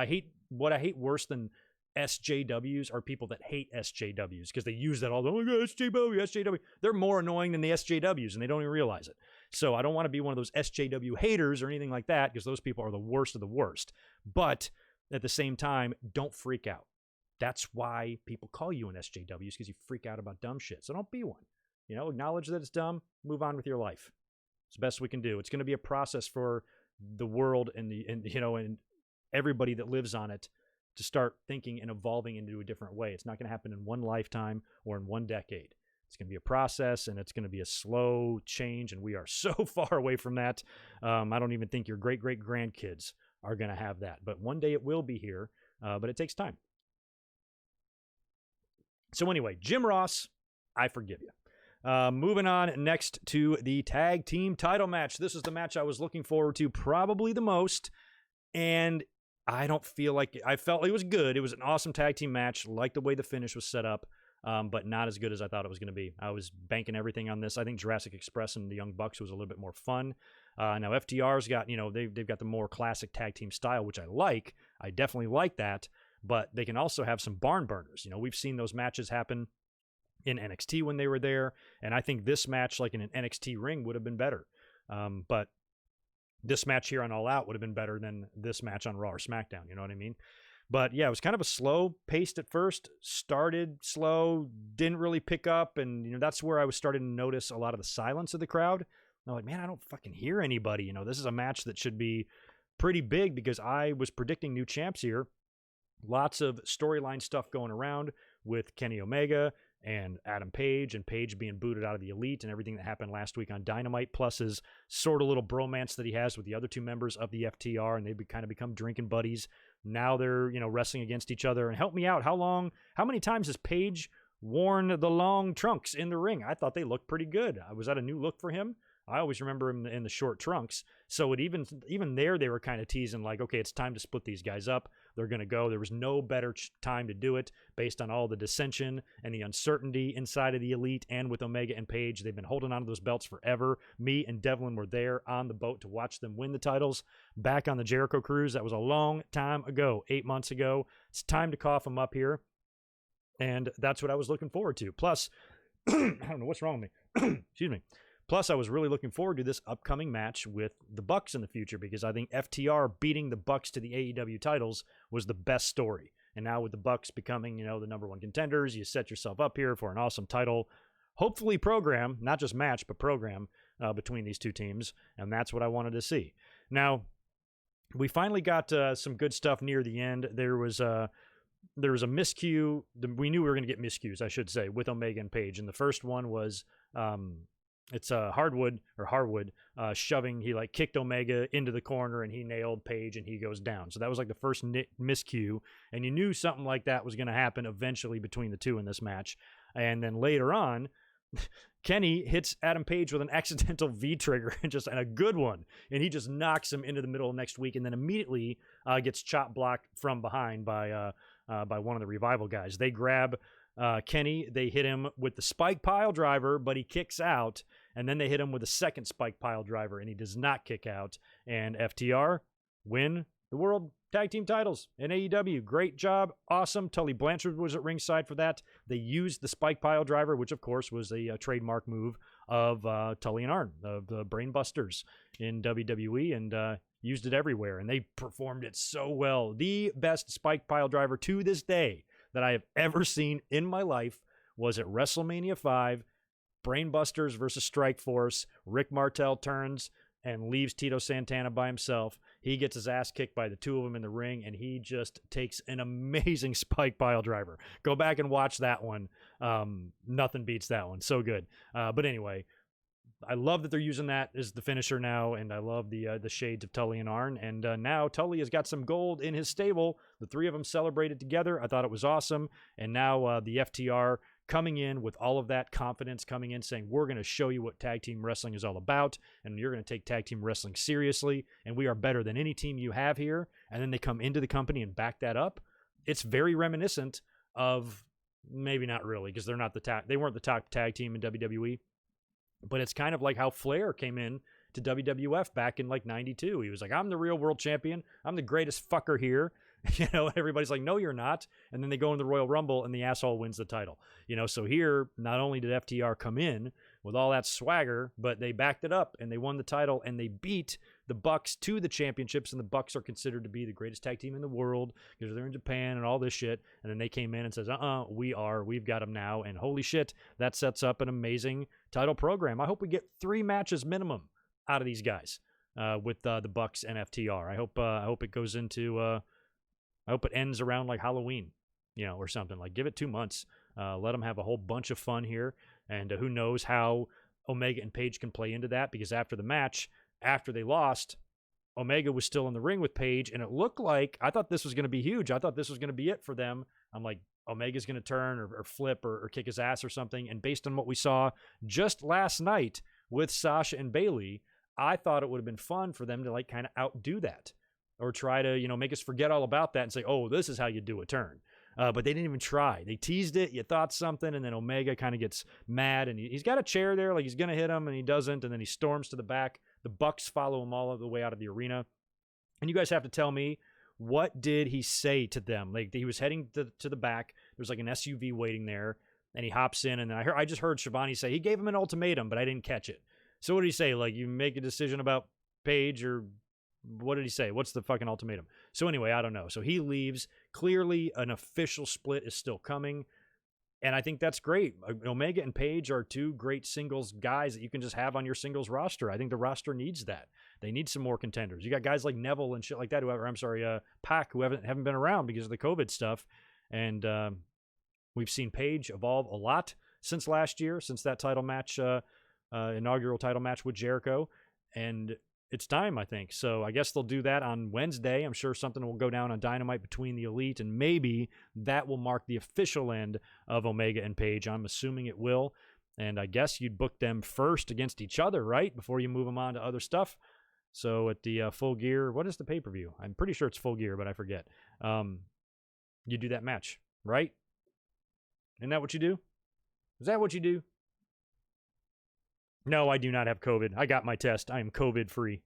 What I hate worse than SJWs are people that hate SJWs because they use that all the time. Oh, SJW. They're more annoying than the SJWs and they don't even realize it. So I don't want to be one of those SJW haters or anything like that because those people are the worst of the worst. But at the same time, don't freak out. That's why people call you an SJW is because you freak out about dumb shit. So don't be one. You know, acknowledge that it's dumb. Move on with your life. It's the best we can do. It's going to be a process for the world and and everybody that lives on it to start thinking and evolving into a different way. It's not going to happen in one lifetime or in one decade. It's going to be a process and it's going to be a slow change. And we are so far away from that. I don't even think your great-great-grandkids are going to have that. But one day it will be here, but it takes time. So anyway, Jim Ross, I forgive you. Moving on next to the tag team title match. This is the match I was looking forward to probably the most. And I don't feel like I felt it was good. It was an awesome tag team match. Like the way the finish was set up, but not as good as I thought it was going to be. I was banking everything on this. I think Jurassic Express and the Young Bucks was a little bit more fun. Now FTR's got, they've got the more classic tag team style, which I like. I definitely like that, but they can also have some barn burners. We've seen those matches happen in NXT when they were there, and I think this match, like in an NXT ring, would have been better. But this match here on All Out would have been better than this match on Raw or SmackDown, you know what I mean? But yeah, it was kind of a slow paced at first, started slow, didn't really pick up, and that's where I was starting to notice a lot of the silence of the crowd. I'm like, man, I don't fucking hear anybody. This is a match that should be pretty big because I was predicting new champs here. Lots of storyline stuff going around with Kenny Omega and Adam Page, and Page being booted out of the Elite and everything that happened last week on Dynamite, plus his sort of little bromance that he has with the other two members of the FTR, and they've kind of become drinking buddies. Now they're, wrestling against each other. And help me out, how many times has Page worn the long trunks in the ring? I thought they looked pretty good. Was that a new look for him? I always remember him in the short trunks. So it even there, they were kind of teasing like, okay, it's time to split these guys up. They're going to go. There was no better time to do it based on all the dissension and the uncertainty inside of the Elite and with Omega and Page. They've been holding on to those belts forever. Me and Devlin were there on the boat to watch them win the titles back on the Jericho Cruise. That was a long time ago, 8 months ago. It's time to cough them up here. And that's what I was looking forward to. Plus, I don't know what's wrong with me. Excuse me. Plus, I was really looking forward to this upcoming match with the Bucks in the future because I think FTR beating the Bucks to the AEW titles was the best story. And now with the Bucks becoming, the number one contenders, you set yourself up here for an awesome title, hopefully program, not just match, but program between these two teams. And that's what I wanted to see. Now, we finally got some good stuff near the end. There was a miscue. We knew we were going to get miscues, I should say, with Omega and Page. And the first one was... It's Harwood shoving. He kicked Omega into the corner and he nailed Page and he goes down. So that was the first miscue. And you knew something like that was going to happen eventually between the two in this match. And then later on, Kenny hits Adam Page with an accidental V-trigger and a good one. And he just knocks him into the middle of next week and then immediately gets chop blocked from behind by one of the Revival guys. They grab Kenny, they hit him with the spike pile driver, but he kicks out, and then they hit him with a second spike pile driver, and he does not kick out. And FTR win the World Tag Team titles in AEW. Great job. Awesome. Tully Blanchard was at ringside for that. They used the spike pile driver, which, of course, was a trademark move of Tully and Arn, of the Brain Busters in WWE, and used it everywhere. And they performed it so well. The best spike pile driver to this day that I have ever seen in my life was at WrestleMania 5, Brainbusters versus Strikeforce. Rick Martel turns and leaves Tito Santana by himself. He gets his ass kicked by the two of them in the ring, and he just takes an amazing spike pile driver. Go back and watch that one. Nothing beats that one. So good. But anyway, I love that they're using that as the finisher now, and I love the shades of Tully and Arn. And now Tully has got some gold in his stable. The three of them celebrated together. I thought it was awesome. And now the FTR coming in with all of that confidence, coming in saying, we're going to show you what tag team wrestling is all about, and you're going to take tag team wrestling seriously, and we are better than any team you have here. And then they come into the company and back that up. It's very reminiscent of, maybe not really, because they weren't the top tag team in WWE, but it's kind of like how Flair came in to WWF back in like 92. He was like, I'm the real world champion. I'm the greatest fucker here. You know, everybody's like, no, you're not. And then they go in the Royal Rumble and the asshole wins the title. You know, so here, not only did FTR come in with all that swagger, but they backed it up and they won the title and they beat the Bucks to the championships. And the Bucks are considered to be the greatest tag team in the world because they're in Japan and all this shit. And then they came in and says, we've got them now. And holy shit, that sets up an amazing title program. I hope we get 3 matches minimum out of these guys with the Bucks and FTR. I hope it goes into... I hope it ends around like Halloween, you know, or something. Like, give it 2 months. Let them have a whole bunch of fun here. And who knows how Omega and Page can play into that, because after the match, after they lost, Omega was still in the ring with Page, and it looked like, I thought this was going to be huge. I thought this was going to be it for them. I'm like, Omega's going to turn or flip or kick his ass or something. And based on what we saw just last night with Sasha and Bayley, I thought it would have been fun for them to like kind of outdo that. Or try to, you know, make us forget all about that and say, oh, this is how you do a turn. But they didn't even try. They teased it. You thought something, and then Omega kind of gets mad, and he's got a chair there, like he's going to hit him, and he doesn't, and then he storms to the back. The Bucks follow him all the way out of the arena. And you guys have to tell me, what did he say to them? Like, he was heading to the back. There's like an SUV waiting there, and he hops in, and then I just heard Shivani say, he gave him an ultimatum, but I didn't catch it. So what did he say? Like, you make a decision about Page, or... what did he say? What's the fucking ultimatum? So anyway, I don't know. So he leaves. Clearly, an official split is still coming. And I think that's great. Omega and Page are 2 great singles guys that you can just have on your singles roster. I think the roster needs that. They need some more contenders. You got guys like Neville and shit like that, Pac, who haven't been around because of the COVID stuff. And we've seen Page evolve a lot since last year, since that title match, inaugural title match with Jericho. And it's time, I think. So I guess they'll do that on Wednesday. I'm sure something will go down on Dynamite between the Elite, and maybe that will mark the official end of Omega and Page. I'm assuming it will. And I guess you'd book them first against each other, right? Before you move them on to other stuff. So at the Full Gear, what is the pay-per-view? I'm pretty sure it's Full Gear, but I forget. You do that match, right? Isn't that what you do? Is that what you do? No, I do not have COVID. I got my test. I am COVID-free.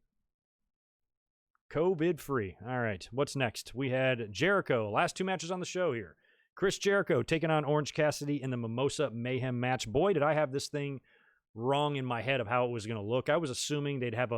COVID-free. All right, what's next? We had Jericho. Last 2 matches on the show here. Chris Jericho taking on Orange Cassidy in the Mimosa Mayhem match. Boy, did I have this thing wrong in my head of how it was going to look. I was assuming they'd have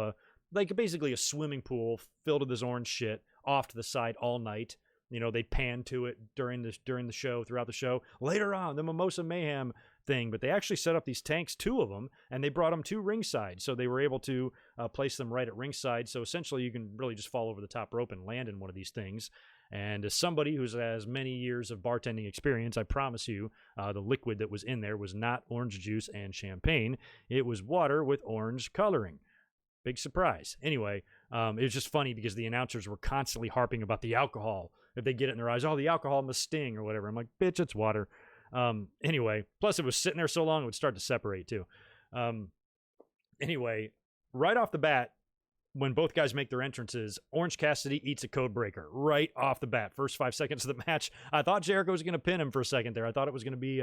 basically a swimming pool filled with this orange shit off to the side all night. You know, they'd pan to it during the show, throughout the show. Later on, the Mimosa Mayhem thing, but they actually set up these tanks, 2 of them, and they brought them to ringside, so they were able to place them right at ringside. So essentially, you can really just fall over the top rope and land in one of these things. And as somebody who has many years of bartending experience, I promise you, the liquid that was in there was not orange juice and champagne. It was water with orange coloring. Big surprise. Anyway, it was just funny because the announcers were constantly harping about the alcohol. If they get it in their eyes, oh, the alcohol must sting or whatever. I'm like, bitch, it's water. Anyway, plus it was sitting there so long it would start to separate too. Anyway, right off the bat, when both guys make their entrances, Orange Cassidy eats a code breaker right off the bat. First 5 seconds of the match, I thought Jericho was going to pin him for a second there. I thought it was going to be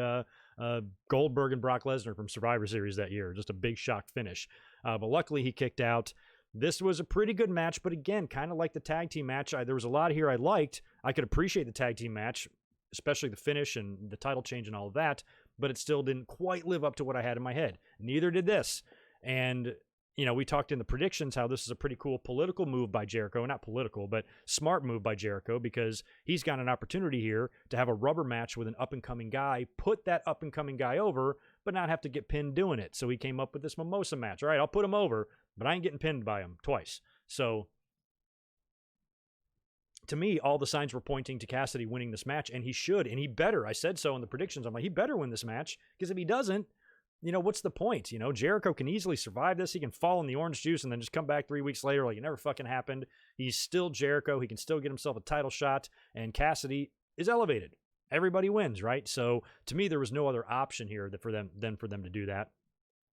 Goldberg and Brock Lesnar from Survivor Series that year. Just a big shock finish. But luckily he kicked out. this was a pretty good match, but again, kind of like the tag team match. There was a lot here I liked. I could appreciate the tag team match, especially the finish and the title change and all of that, but it still didn't quite live up to what I had in my head. Neither did this. And, you know, we talked in the predictions how this is a pretty cool political move by Jericho. Not political, but smart move by Jericho, because he's got an opportunity here to have a rubber match with an up-and-coming guy, put that up-and-coming guy over, but not have to get pinned doing it. So he came up with this Mimosa match. All right, I'll put him over, but I ain't getting pinned by him twice. So to me, all the signs were pointing to Cassidy winning this match, and he should, and he better. I said so in the predictions. I'm like, he better win this match, because if he doesn't, you know, what's the point? You know, Jericho can easily survive this. He can fall in the orange juice and then just come back 3 weeks later like it never fucking happened. He's still Jericho. He can still get himself a title shot, and Cassidy is elevated. Everybody wins, right? So to me, there was no other option here for them to do that.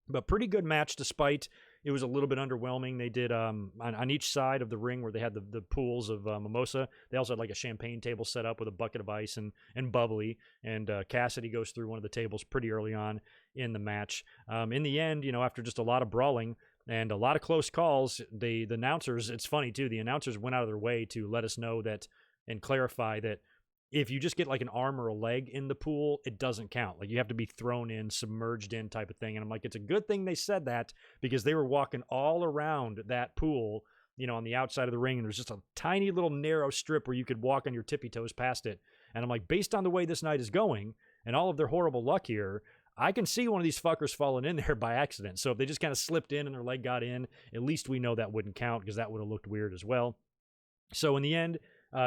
But pretty good match, despite it was a little bit underwhelming. They did on each side of the ring where they had the pools of mimosa. They also had like a champagne table set up with a bucket of ice and bubbly. And Cassidy goes through one of the tables pretty early on in the match. In the end, you know, after just a lot of brawling and a lot of close calls, the announcers, it's funny too, the announcers went out of their way to let us know that and clarify that if you just get like an arm or a leg in the pool, it doesn't count. Like you have to be thrown in, submerged in type of thing. And I'm like, it's a good thing they said that, because they were walking all around that pool, you know, on the outside of the ring. And there's just a tiny little narrow strip where you could walk on your tippy toes past it. And I'm like, based on the way this night is going and all of their horrible luck here, I can see one of these fuckers falling in there by accident. So if they just kind of slipped in and their leg got in, at least we know that wouldn't count, because that would have looked weird as well. So in the end,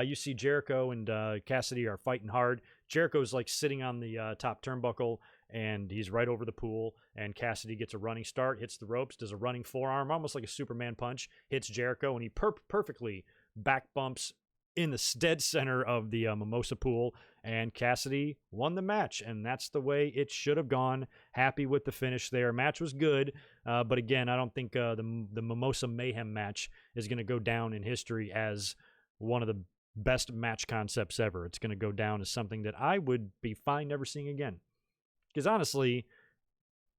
you see Jericho and Cassidy are fighting hard. Jericho's like sitting on the top turnbuckle, and he's right over the pool, and Cassidy gets a running start, hits the ropes, does a running forearm, almost like a Superman punch, hits Jericho, and he perfectly back bumps in the dead center of the mimosa pool, and Cassidy won the match, and that's the way it should have gone. Happy with the finish there. Match was good, but again, I don't think the Mimosa Mayhem match is going to go down in history as one of the best match concepts ever. It's going to go down as something that I would be fine never seeing again. Because honestly,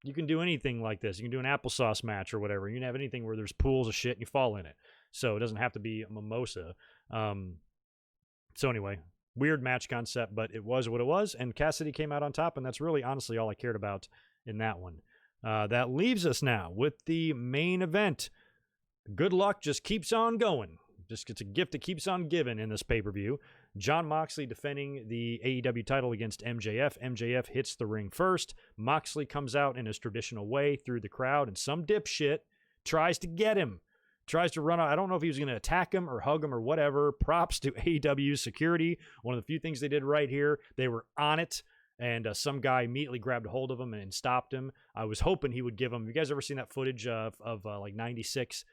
you can do anything like this. You can do an applesauce match or whatever. You can have anything where there's pools of shit and you fall in it. So it doesn't have to be a mimosa. So anyway, weird match concept, but it was what it was. And Cassidy came out on top, and that's really honestly all I cared about in that one. That leaves us now with the main event. Good luck just keeps on going. Just it's a gift that keeps on giving in this pay-per-view. Jon Moxley defending the AEW title against MJF. MJF hits the ring first. Moxley comes out in his traditional way through the crowd, and some dipshit tries to get him. Tries to run out. I don't know if he was going to attack him or hug him or whatever. Props to AEW security. One of the few things they did right here. They were on it, and some guy immediately grabbed a hold of him and stopped him. I was hoping he would give him. Have you guys ever seen that footage of like 96?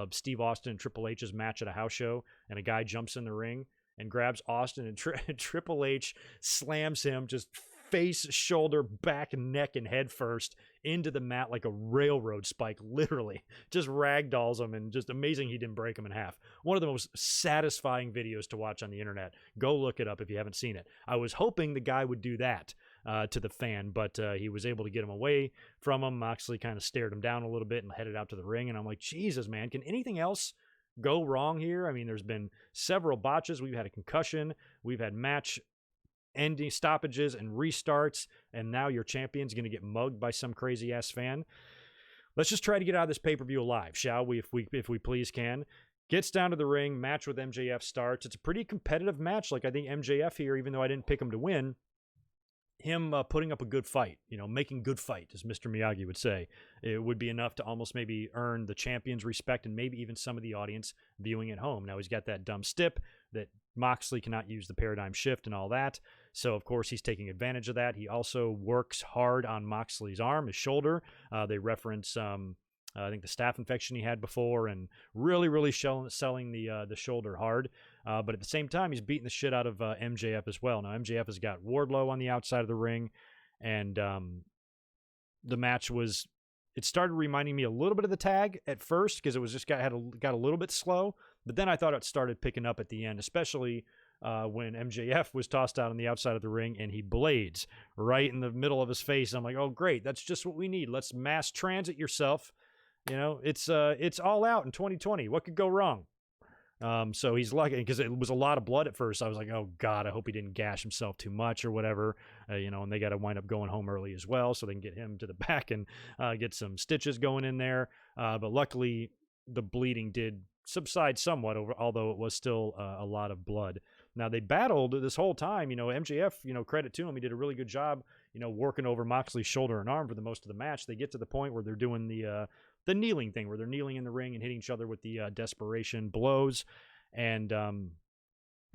Steve Austin and Triple H's match at a house show, and a guy jumps in the ring and grabs Austin, and Triple H slams him just face, shoulder, back, neck, and head first into the mat like a railroad spike, literally. Just ragdolls him, and just amazing he didn't break him in half. One of the most satisfying videos to watch on the internet. Go look it up if you haven't seen it. I was hoping the guy would do that to the fan, but he was able to get him away from him. Moxley kind of stared him down a little bit and headed out to the ring, and I'm like, Jesus, man, can anything else go wrong here? I mean, there's been several botches. We've had a concussion. We've had match ending stoppages and restarts, and now your champion's going to get mugged by some crazy-ass fan. Let's just try to get out of this pay-per-view alive, shall we, if we please can. Gets down to the ring, match with MJF starts. It's a pretty competitive match. Like, I think MJF here, even though I didn't pick him to win, him putting up a good fight, you know, making good fight, as Mr. Miyagi would say, it would be enough to almost maybe earn the champion's respect and maybe even some of the audience viewing at home. Now, he's got that dumb stip that Moxley cannot use the paradigm shift and all that. So, of course, he's taking advantage of that. He also works hard on Moxley's arm, his shoulder. They reference, I think, the staph infection he had before, and really selling the shoulder hard. But at the same time, he's beating the shit out of MJF as well. Now, MJF has got Wardlow on the outside of the ring, and the match was, it started reminding me a little bit of the tag at first, because it was just got a little bit slow, but then I thought it started picking up at the end, especially when MJF was tossed out on the outside of the ring and he blades right in the middle of his face. I'm like, oh, great, that's just what we need. Let's mass transit yourself You know, it's All Out in 2020. What could go wrong? So he's lucky because it was a lot of blood at first. I was like, oh God, I hope he didn't gash himself too much or whatever, you know, and they got to wind up going home early as well so they can get him to the back and get some stitches going in there. But luckily the bleeding did subside somewhat, although it was still a lot of blood. Now they battled this whole time, you know, MJF, you know, credit to him. He did a really good job, you know, working over Moxley's shoulder and arm for the most of the match. They get to the point where they're doing the kneeling thing, where they're kneeling in the ring and hitting each other with the desperation blows. And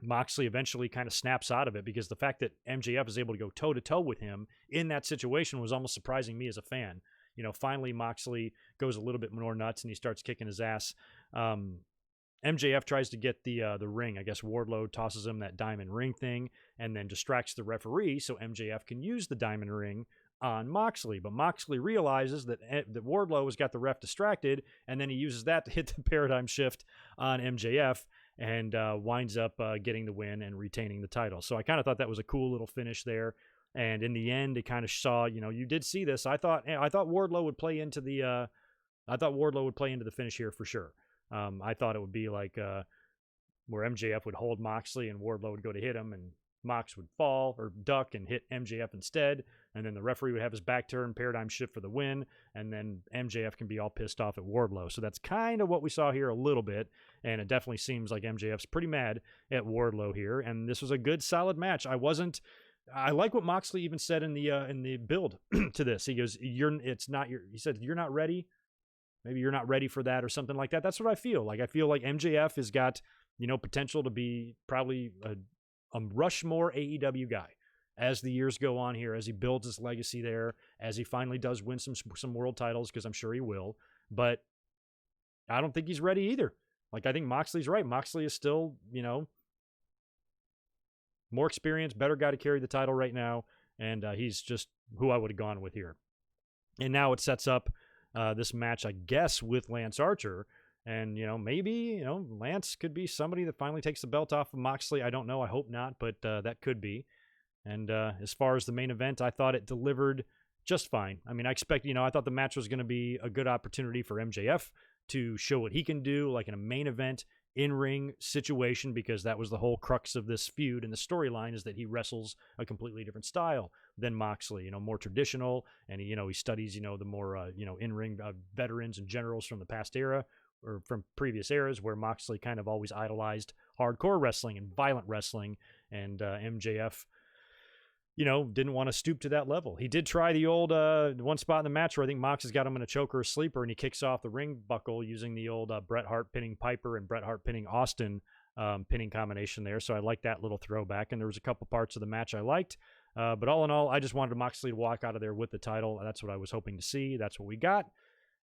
Moxley eventually kind of snaps out of it, because the fact that MJF is able to go toe-to-toe with him in that situation was almost surprising me as a fan. You know, finally Moxley goes a little bit more nuts and he starts kicking his ass. MJF tries to get the ring. I guess Wardlow tosses him that diamond ring thing and then distracts the referee so MJF can use the diamond ring on Moxley. But Moxley realizes that Wardlow has got the ref distracted, and then he uses that to hit the paradigm shift on MJF and winds up getting the win and retaining the title. So I kind of thought that was a cool little finish there. And in the end, it kind of saw, you know, you did see this. I thought Wardlow would play into the finish here for sure. I thought it would be like where MJF would hold Moxley and Wardlow would go to hit him, and Mox would fall or duck and hit MJF instead, and then the referee would have his back turned, paradigm shift for the win, and then MJF can be all pissed off at Wardlow. So that's kind of what we saw here a little bit, and it definitely seems like MJF's pretty mad at Wardlow here, and this was a good, solid match. I like what Moxley even said in the build to this. He goes, he said, you're not ready. Maybe you're not ready for that or something like that. That's what I feel like. I feel like MJF has got, you know, potential to be probably a Rushmore AEW guy as the years go on here, as he builds his legacy there, as he finally does win some world titles, because I'm sure he will. But I don't think he's ready either. Like, I think Moxley's right. Moxley is still, you know, more experienced, better guy to carry the title right now, and he's just who I would have gone with here. And now it sets up this match, I guess, with Lance Archer. And, you know, maybe, you know, Lance could be somebody that finally takes the belt off of Moxley. I don't know. I hope not, but that could be. And as far as the main event, I thought it delivered just fine. I mean, I thought the match was going to be a good opportunity for MJF to show what he can do, like in a main event in-ring situation, because that was the whole crux of this feud, and the storyline is that he wrestles a completely different style than Moxley, you know, more traditional, and he studies, you know, the more, in-ring veterans and generals from the past era, or from previous eras, where Moxley kind of always idolized hardcore wrestling and violent wrestling, and MJF, you know, didn't want to stoop to that level. He did try the old one spot in the match where I think Mox has got him in a choker or sleeper, and he kicks off the ring buckle using the old Bret Hart pinning Piper and Bret Hart pinning Austin pinning combination there. So I like that little throwback, and there was a couple parts of the match I liked. But all in all, I just wanted Moxley to walk out of there with the title. That's what I was hoping to see. That's what we got,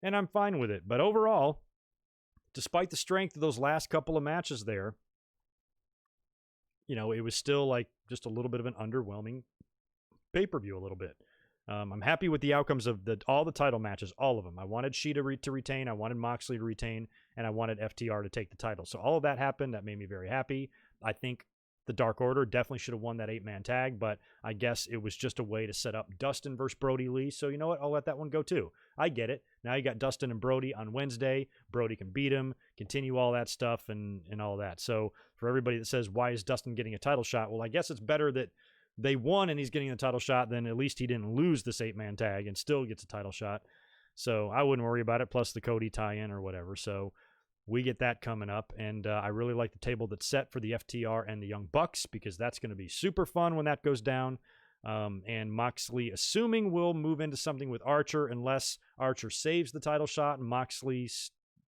and I'm fine with it. But overall, despite the strength of those last couple of matches there, you know, it was still like just a little bit of an underwhelming pay-per-view a little bit. I'm happy with the outcomes of all the title matches, all of them. I wanted Shida to retain, I wanted Moxley to retain, and I wanted FTR to take the title. So all of that happened. That made me very happy. I think the Dark Order definitely should have won that 8-man tag, but I guess it was just a way to set up Dustin versus Brody Lee. So you know what? I'll let that one go too. I get it. Now you got Dustin and Brody on Wednesday. Brody can beat him, continue all that stuff and all that. So for everybody that says, why is Dustin getting a title shot? Well, I guess it's better that they won and he's getting the title shot, then at least he didn't lose this 8-man tag and still gets a title shot. So I wouldn't worry about it, plus the Cody tie-in or whatever. So we get that coming up, and I really like the table that's set for the FTR and the Young Bucks, because that's going to be super fun when that goes down. And Moxley, assuming we'll move into something with Archer, unless Archer saves the title shot and Moxley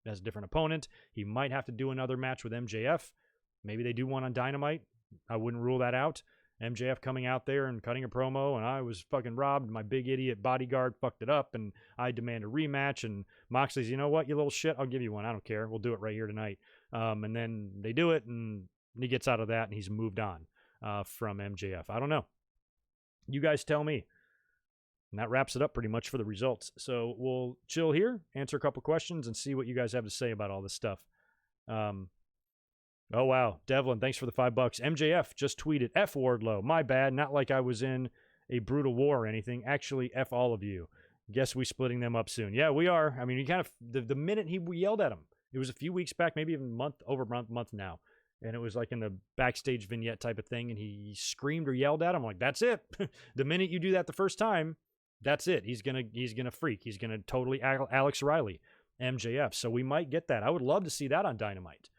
has a different opponent. He might have to do another match with MJF. Maybe they do one on Dynamite. I wouldn't rule that out. MJF coming out there and cutting a promo, and I was fucking robbed. My big idiot bodyguard fucked it up, and I demand a rematch. And Moxley's, you know what, you little shit, I'll give you one. I don't care. We'll do it right here tonight. And then they do it, and he gets out of that, and he's moved on from MJF. I don't know. You guys tell me. And that wraps it up pretty much for the results. So we'll chill here, answer a couple questions, and see what you guys have to say about all this stuff. Oh, wow. Devlin, thanks for the $5. MJF just tweeted, F Wardlow. My bad. Not like I was in a brutal war or anything. Actually, F all of you. Guess we splitting them up soon. Yeah, we are. I mean, you kind of the minute we yelled at him, it was a few weeks back, maybe even month now, and it was like in the backstage vignette type of thing, and he screamed or yelled at him. I'm like, that's it. The minute you do that the first time, that's it. He's gonna freak. He's gonna totally Alex Riley, MJF. So we might get that. I would love to see that on Dynamite.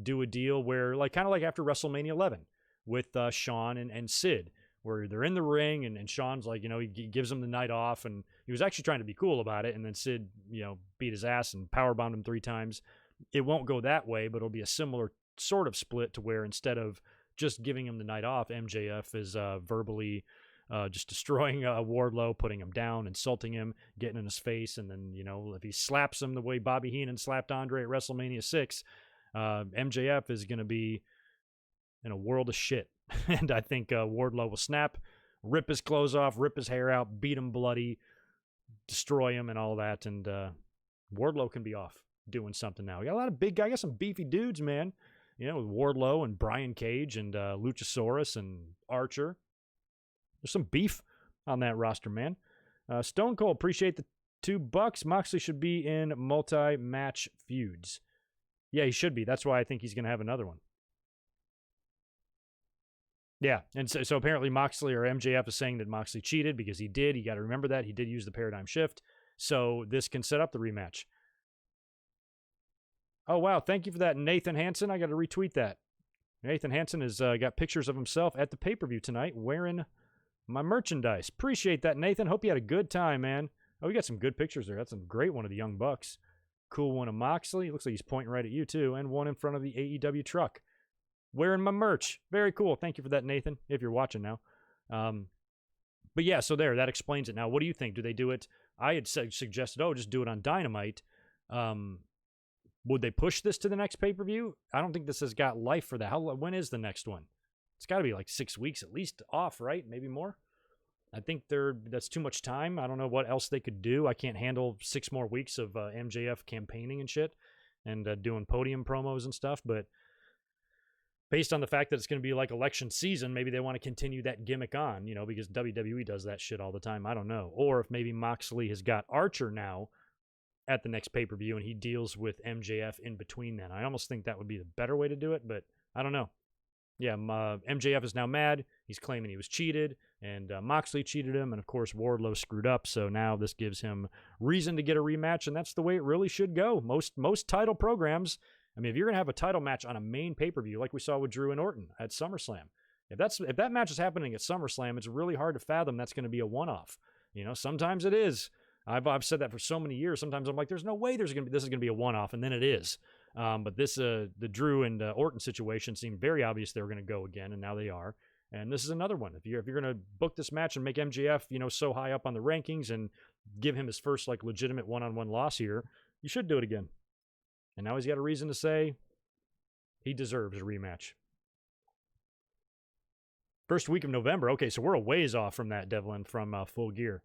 Do a deal where, like, kind of like after WrestleMania 11 with Shawn and Sid, where they're in the ring and Shawn's like, he gives him the night off, and he was actually trying to be cool about it, and then Sid, beat his ass and powerbombed him 3 times. It won't go that way, but it'll be a similar sort of split to where instead of just giving him the night off, MJF is verbally just destroying Wardlow, putting him down, insulting him, getting in his face, and then, if he slaps him the way Bobby Heenan slapped Andre at WrestleMania 6, MJF is going to be in a world of shit. And I think Wardlow will snap, rip his clothes off, rip his hair out, beat him bloody, destroy him and all that. And Wardlow can be off doing something now. We got a lot of big guys. I got some beefy dudes, man. With Wardlow and Brian Cage and Luchasaurus and Archer. There's some beef on that roster, man. Stone Cold, appreciate the $2. Moxley should be in multi-match feuds. Yeah, he should be. That's why I think he's going to have another one. Yeah, and so apparently Moxley or MJF is saying that Moxley cheated because he did. You got to remember that. He did use the paradigm shift. So this can set up the rematch. Oh, wow. Thank you for that, Nathan Hansen. I got to retweet that. Nathan Hansen has got pictures of himself at the pay-per-view tonight wearing my merchandise. Appreciate that, Nathan. Hope you had a good time, man. Oh, we got some good pictures there. That's a great one of the Young Bucks. Cool one of Moxley. Looks like he's pointing right at you, too. And one in front of the AEW truck. Wearing my merch. Very cool. Thank you for that, Nathan, if you're watching now. But yeah, so there, that explains it. Now, what do you think? Do they do it? I had suggested, just do it on Dynamite. Would they push this to the next pay-per-view? I don't think this has got life for that. When is the next one? It's got to be like 6 weeks at least off, right? Maybe more. I think that's too much time. I don't know what else they could do. I can't handle 6 more weeks of MJF campaigning and shit and doing podium promos and stuff, but based on the fact that it's going to be like election season, maybe they want to continue that gimmick on, because WWE does that shit all the time. I don't know. Or if maybe Moxley has got Archer now at the next pay-per-view and he deals with MJF in between then. I almost think that would be the better way to do it, but I don't know. Yeah, MJF is now mad. He's claiming he was cheated, and Moxley cheated him, and of course Wardlow screwed up, so now this gives him reason to get a rematch, and that's the way it really should go. Most title programs, I mean, if you're going to have a title match on a main pay-per-view, like we saw with Drew and Orton at SummerSlam, if that match is happening at SummerSlam, it's really hard to fathom that's going to be a one-off. Sometimes it is. I've said that for so many years. Sometimes I'm like, there's no way this is going to be a one-off, and then it is. But this, the Drew and Orton situation seemed very obvious they were going to go again, and now they are. And this is another one. If you're going to book this match and make MJF, so high up on the rankings and give him his first like legitimate one-on-one loss here, you should do it again. And now he's got a reason to say he deserves a rematch. First week of November. Okay, so we're a ways off from that, Devlin, from Full Gear.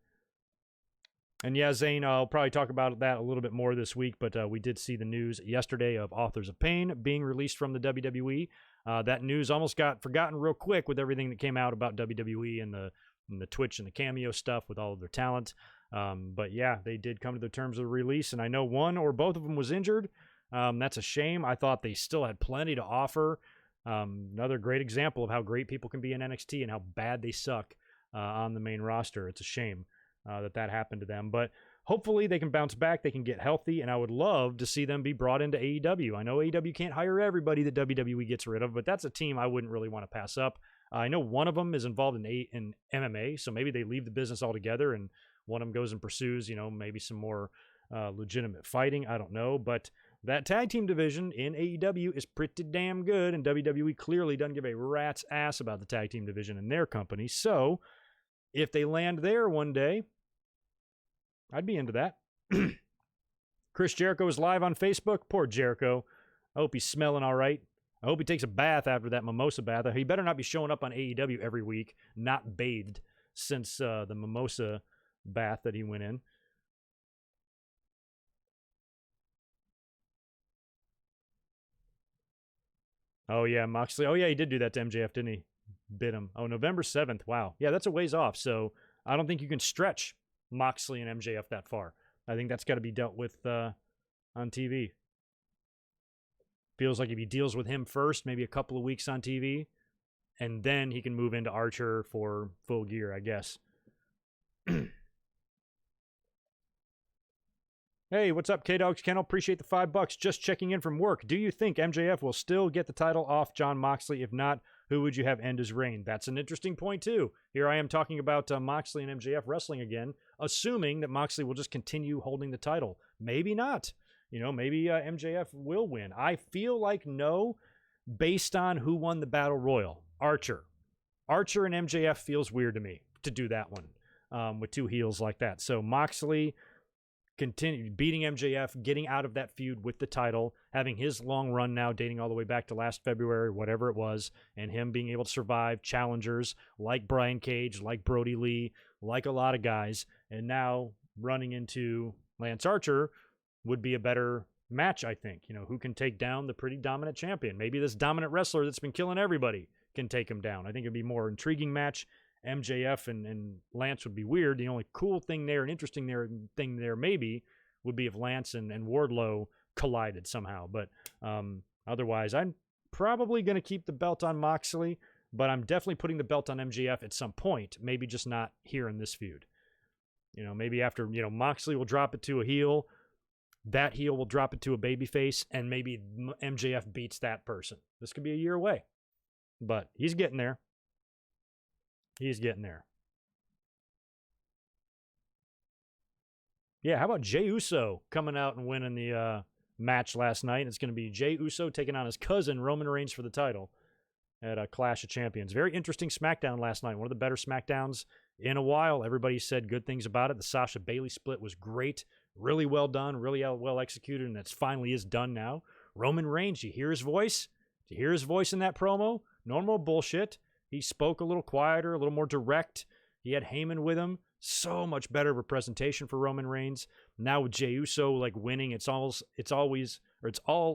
And yeah, Zane, I'll probably talk about that a little bit more this week, but we did see the news yesterday of Authors of Pain being released from the WWE. That news almost got forgotten real quick with everything that came out about WWE and the Twitch and the Cameo stuff with all of their talent. But yeah, they did come to the terms of the release, and I know one or both of them was injured. That's a shame. I thought they still had plenty to offer. Another great example of how great people can be in NXT and how bad they suck on the main roster. It's a shame that happened to them. But hopefully they can bounce back, they can get healthy, and I would love to see them be brought into AEW. I know AEW can't hire everybody that WWE gets rid of, but that's a team I wouldn't really want to pass up. I know one of them is involved in MMA, so maybe they leave the business altogether and one of them goes and pursues, maybe some more legitimate fighting. I don't know, but that tag team division in AEW is pretty damn good, and WWE clearly doesn't give a rat's ass about the tag team division in their company. So if they land there one day, I'd be into that. Chris Jericho is live on Facebook. Poor Jericho. I hope he's smelling all right. I hope he takes a bath after that mimosa bath. He better not be showing up on AEW every week, not bathed since the mimosa bath that he went in. Oh, yeah, Moxley. Oh, yeah, he did do that to MJF, didn't he? Bit him. Oh, November 7th. Wow. Yeah, that's a ways off. So I don't think you can stretch Moxley and MJF that far. I think that's got to be dealt with on TV. Feels like if he deals with him first, maybe a couple of weeks on TV, and then he can move into Archer for Full Gear, I guess. Hey, what's up, K-Dogs Kennel? Appreciate the $5. Just checking in from work. Do you think MJF will still get the title off Jon Moxley? If not, who would you have end his reign? That's an interesting point, too. Here I am talking about Moxley and MJF wrestling again, assuming that Moxley will just continue holding the title. Maybe not. You know, maybe MJF will win. I feel like no, based on who won the Battle Royal. Archer. Archer and MJF feels weird to me to do that one with two heels like that. So Moxley continue beating MJF, getting out of that feud with the title, having his long run now dating all the way back to last February, whatever it was, and him being able to survive challengers like Brian Cage, like Brody Lee, like a lot of guys, and now running into Lance Archer would be a better match, I think. You know, who can take down the pretty dominant champion? Maybe this dominant wrestler that's been killing everybody can take him down. I think it'd be a more intriguing match. MJF and Lance would be weird. The only cool thing there and interesting thing there maybe would be if Lance and Wardlow collided somehow. But otherwise, I'm probably going to keep the belt on Moxley, but I'm definitely putting the belt on MJF at some point, maybe just not here in this feud. You know, maybe after, you know, Moxley will drop it to a heel, that heel will drop it to a babyface, and maybe MJF beats that person. This could be a year away, but he's getting there. He's getting there. Yeah, how about Jey Uso coming out and winning the match last night? It's going to be Jey Uso taking on his cousin, Roman Reigns, for the title at a Clash of Champions. Very interesting SmackDown last night. One of the better SmackDowns in a while. Everybody said good things about it. The Sasha Bayley split was great. Really well done. Really well executed, and it finally is done now. Roman Reigns, you hear his voice? Did you hear his voice in that promo? Normal bullshit. He spoke a little quieter, a little more direct. He had Heyman with him. So much better representation for Roman Reigns. Now with Jey Uso like winning, it's all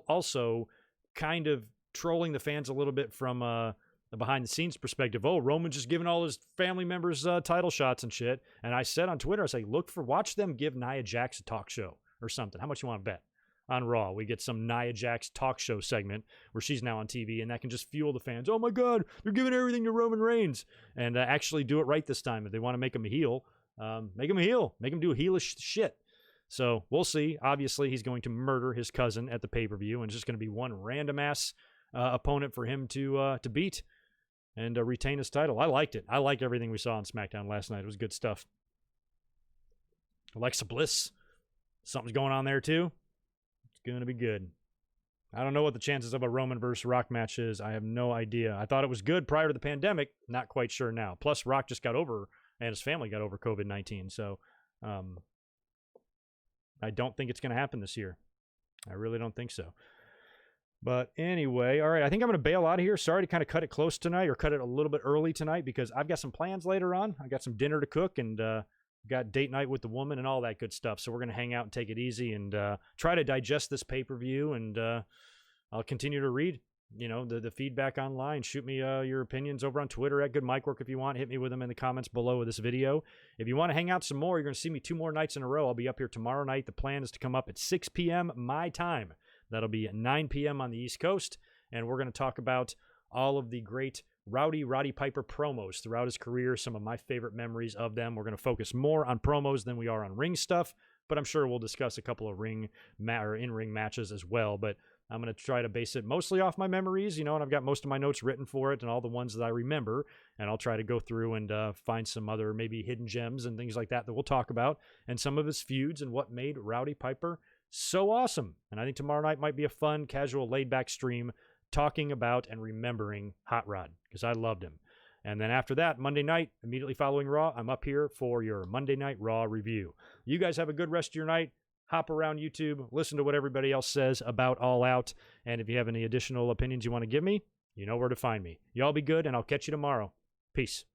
also kind of trolling the fans a little bit from the behind the scenes perspective. Oh, Roman just giving all his family members title shots and shit. And I said on Twitter, I say, watch them give Nia Jax a talk show or something. How much you want to bet? On Raw, we get some Nia Jax talk show segment where she's now on TV, and that can just fuel the fans. Oh my God, they're giving everything to Roman Reigns, and actually do it right this time. If they want to make him a heel, make him a heel, make him do heelish shit. So we'll see. Obviously, he's going to murder his cousin at the pay-per-view, and it's just going to be one random ass opponent for him to beat and retain his title. I liked it. I liked everything we saw on SmackDown last night. It was good stuff. Alexa Bliss, something's going on there too. Going to be good. I don't know what the chances of a Roman versus Rock match is. I have no idea. I thought it was good prior to the pandemic. Not quite sure now. Plus, Rock just got over, and his family got over COVID-19. So, I don't think it's going to happen this year. I really don't think so. But anyway, all right, I think I'm going to bail out of here. Sorry to kind of cut it close tonight or cut it a little bit early tonight because I've got some plans later on. I got some dinner to cook and got date night with the woman and all that good stuff. So we're going to hang out and take it easy and try to digest this pay-per-view. And I'll continue to read, you know, the feedback online. Shoot me your opinions over on Twitter at Good Mic Work if you want. Hit me with them in the comments below this video. If you want to hang out some more, you're going to see me 2 more nights in a row. I'll be up here tomorrow night. The plan is to come up at 6 p.m. my time. That'll be at 9 p.m. on the East Coast. And we're going to talk about all of the great Roddy Piper promos throughout his career, some of my favorite memories of them. We're going to focus more on promos than we are on ring stuff, but I'm sure we'll discuss a couple of in-ring matches as well. But I'm going to try to base it mostly off my memories, you know, and I've got most of my notes written for it and all the ones that I remember, and I'll try to go through and find some other maybe hidden gems and things like that we'll talk about, and some of his feuds and what made Roddy Piper so awesome. And I think tomorrow night might be a fun, casual, laid-back stream talking about and remembering Hot Rod, because I loved him. And then after that, Monday night, immediately following Raw, I'm up here for your Monday Night Raw review. You guys have a good rest of your night. Hop around YouTube, listen to what everybody else says about All Out, and if you have any additional opinions you want to give me, you know where to find me. Y'all be good, and I'll catch you tomorrow. Peace.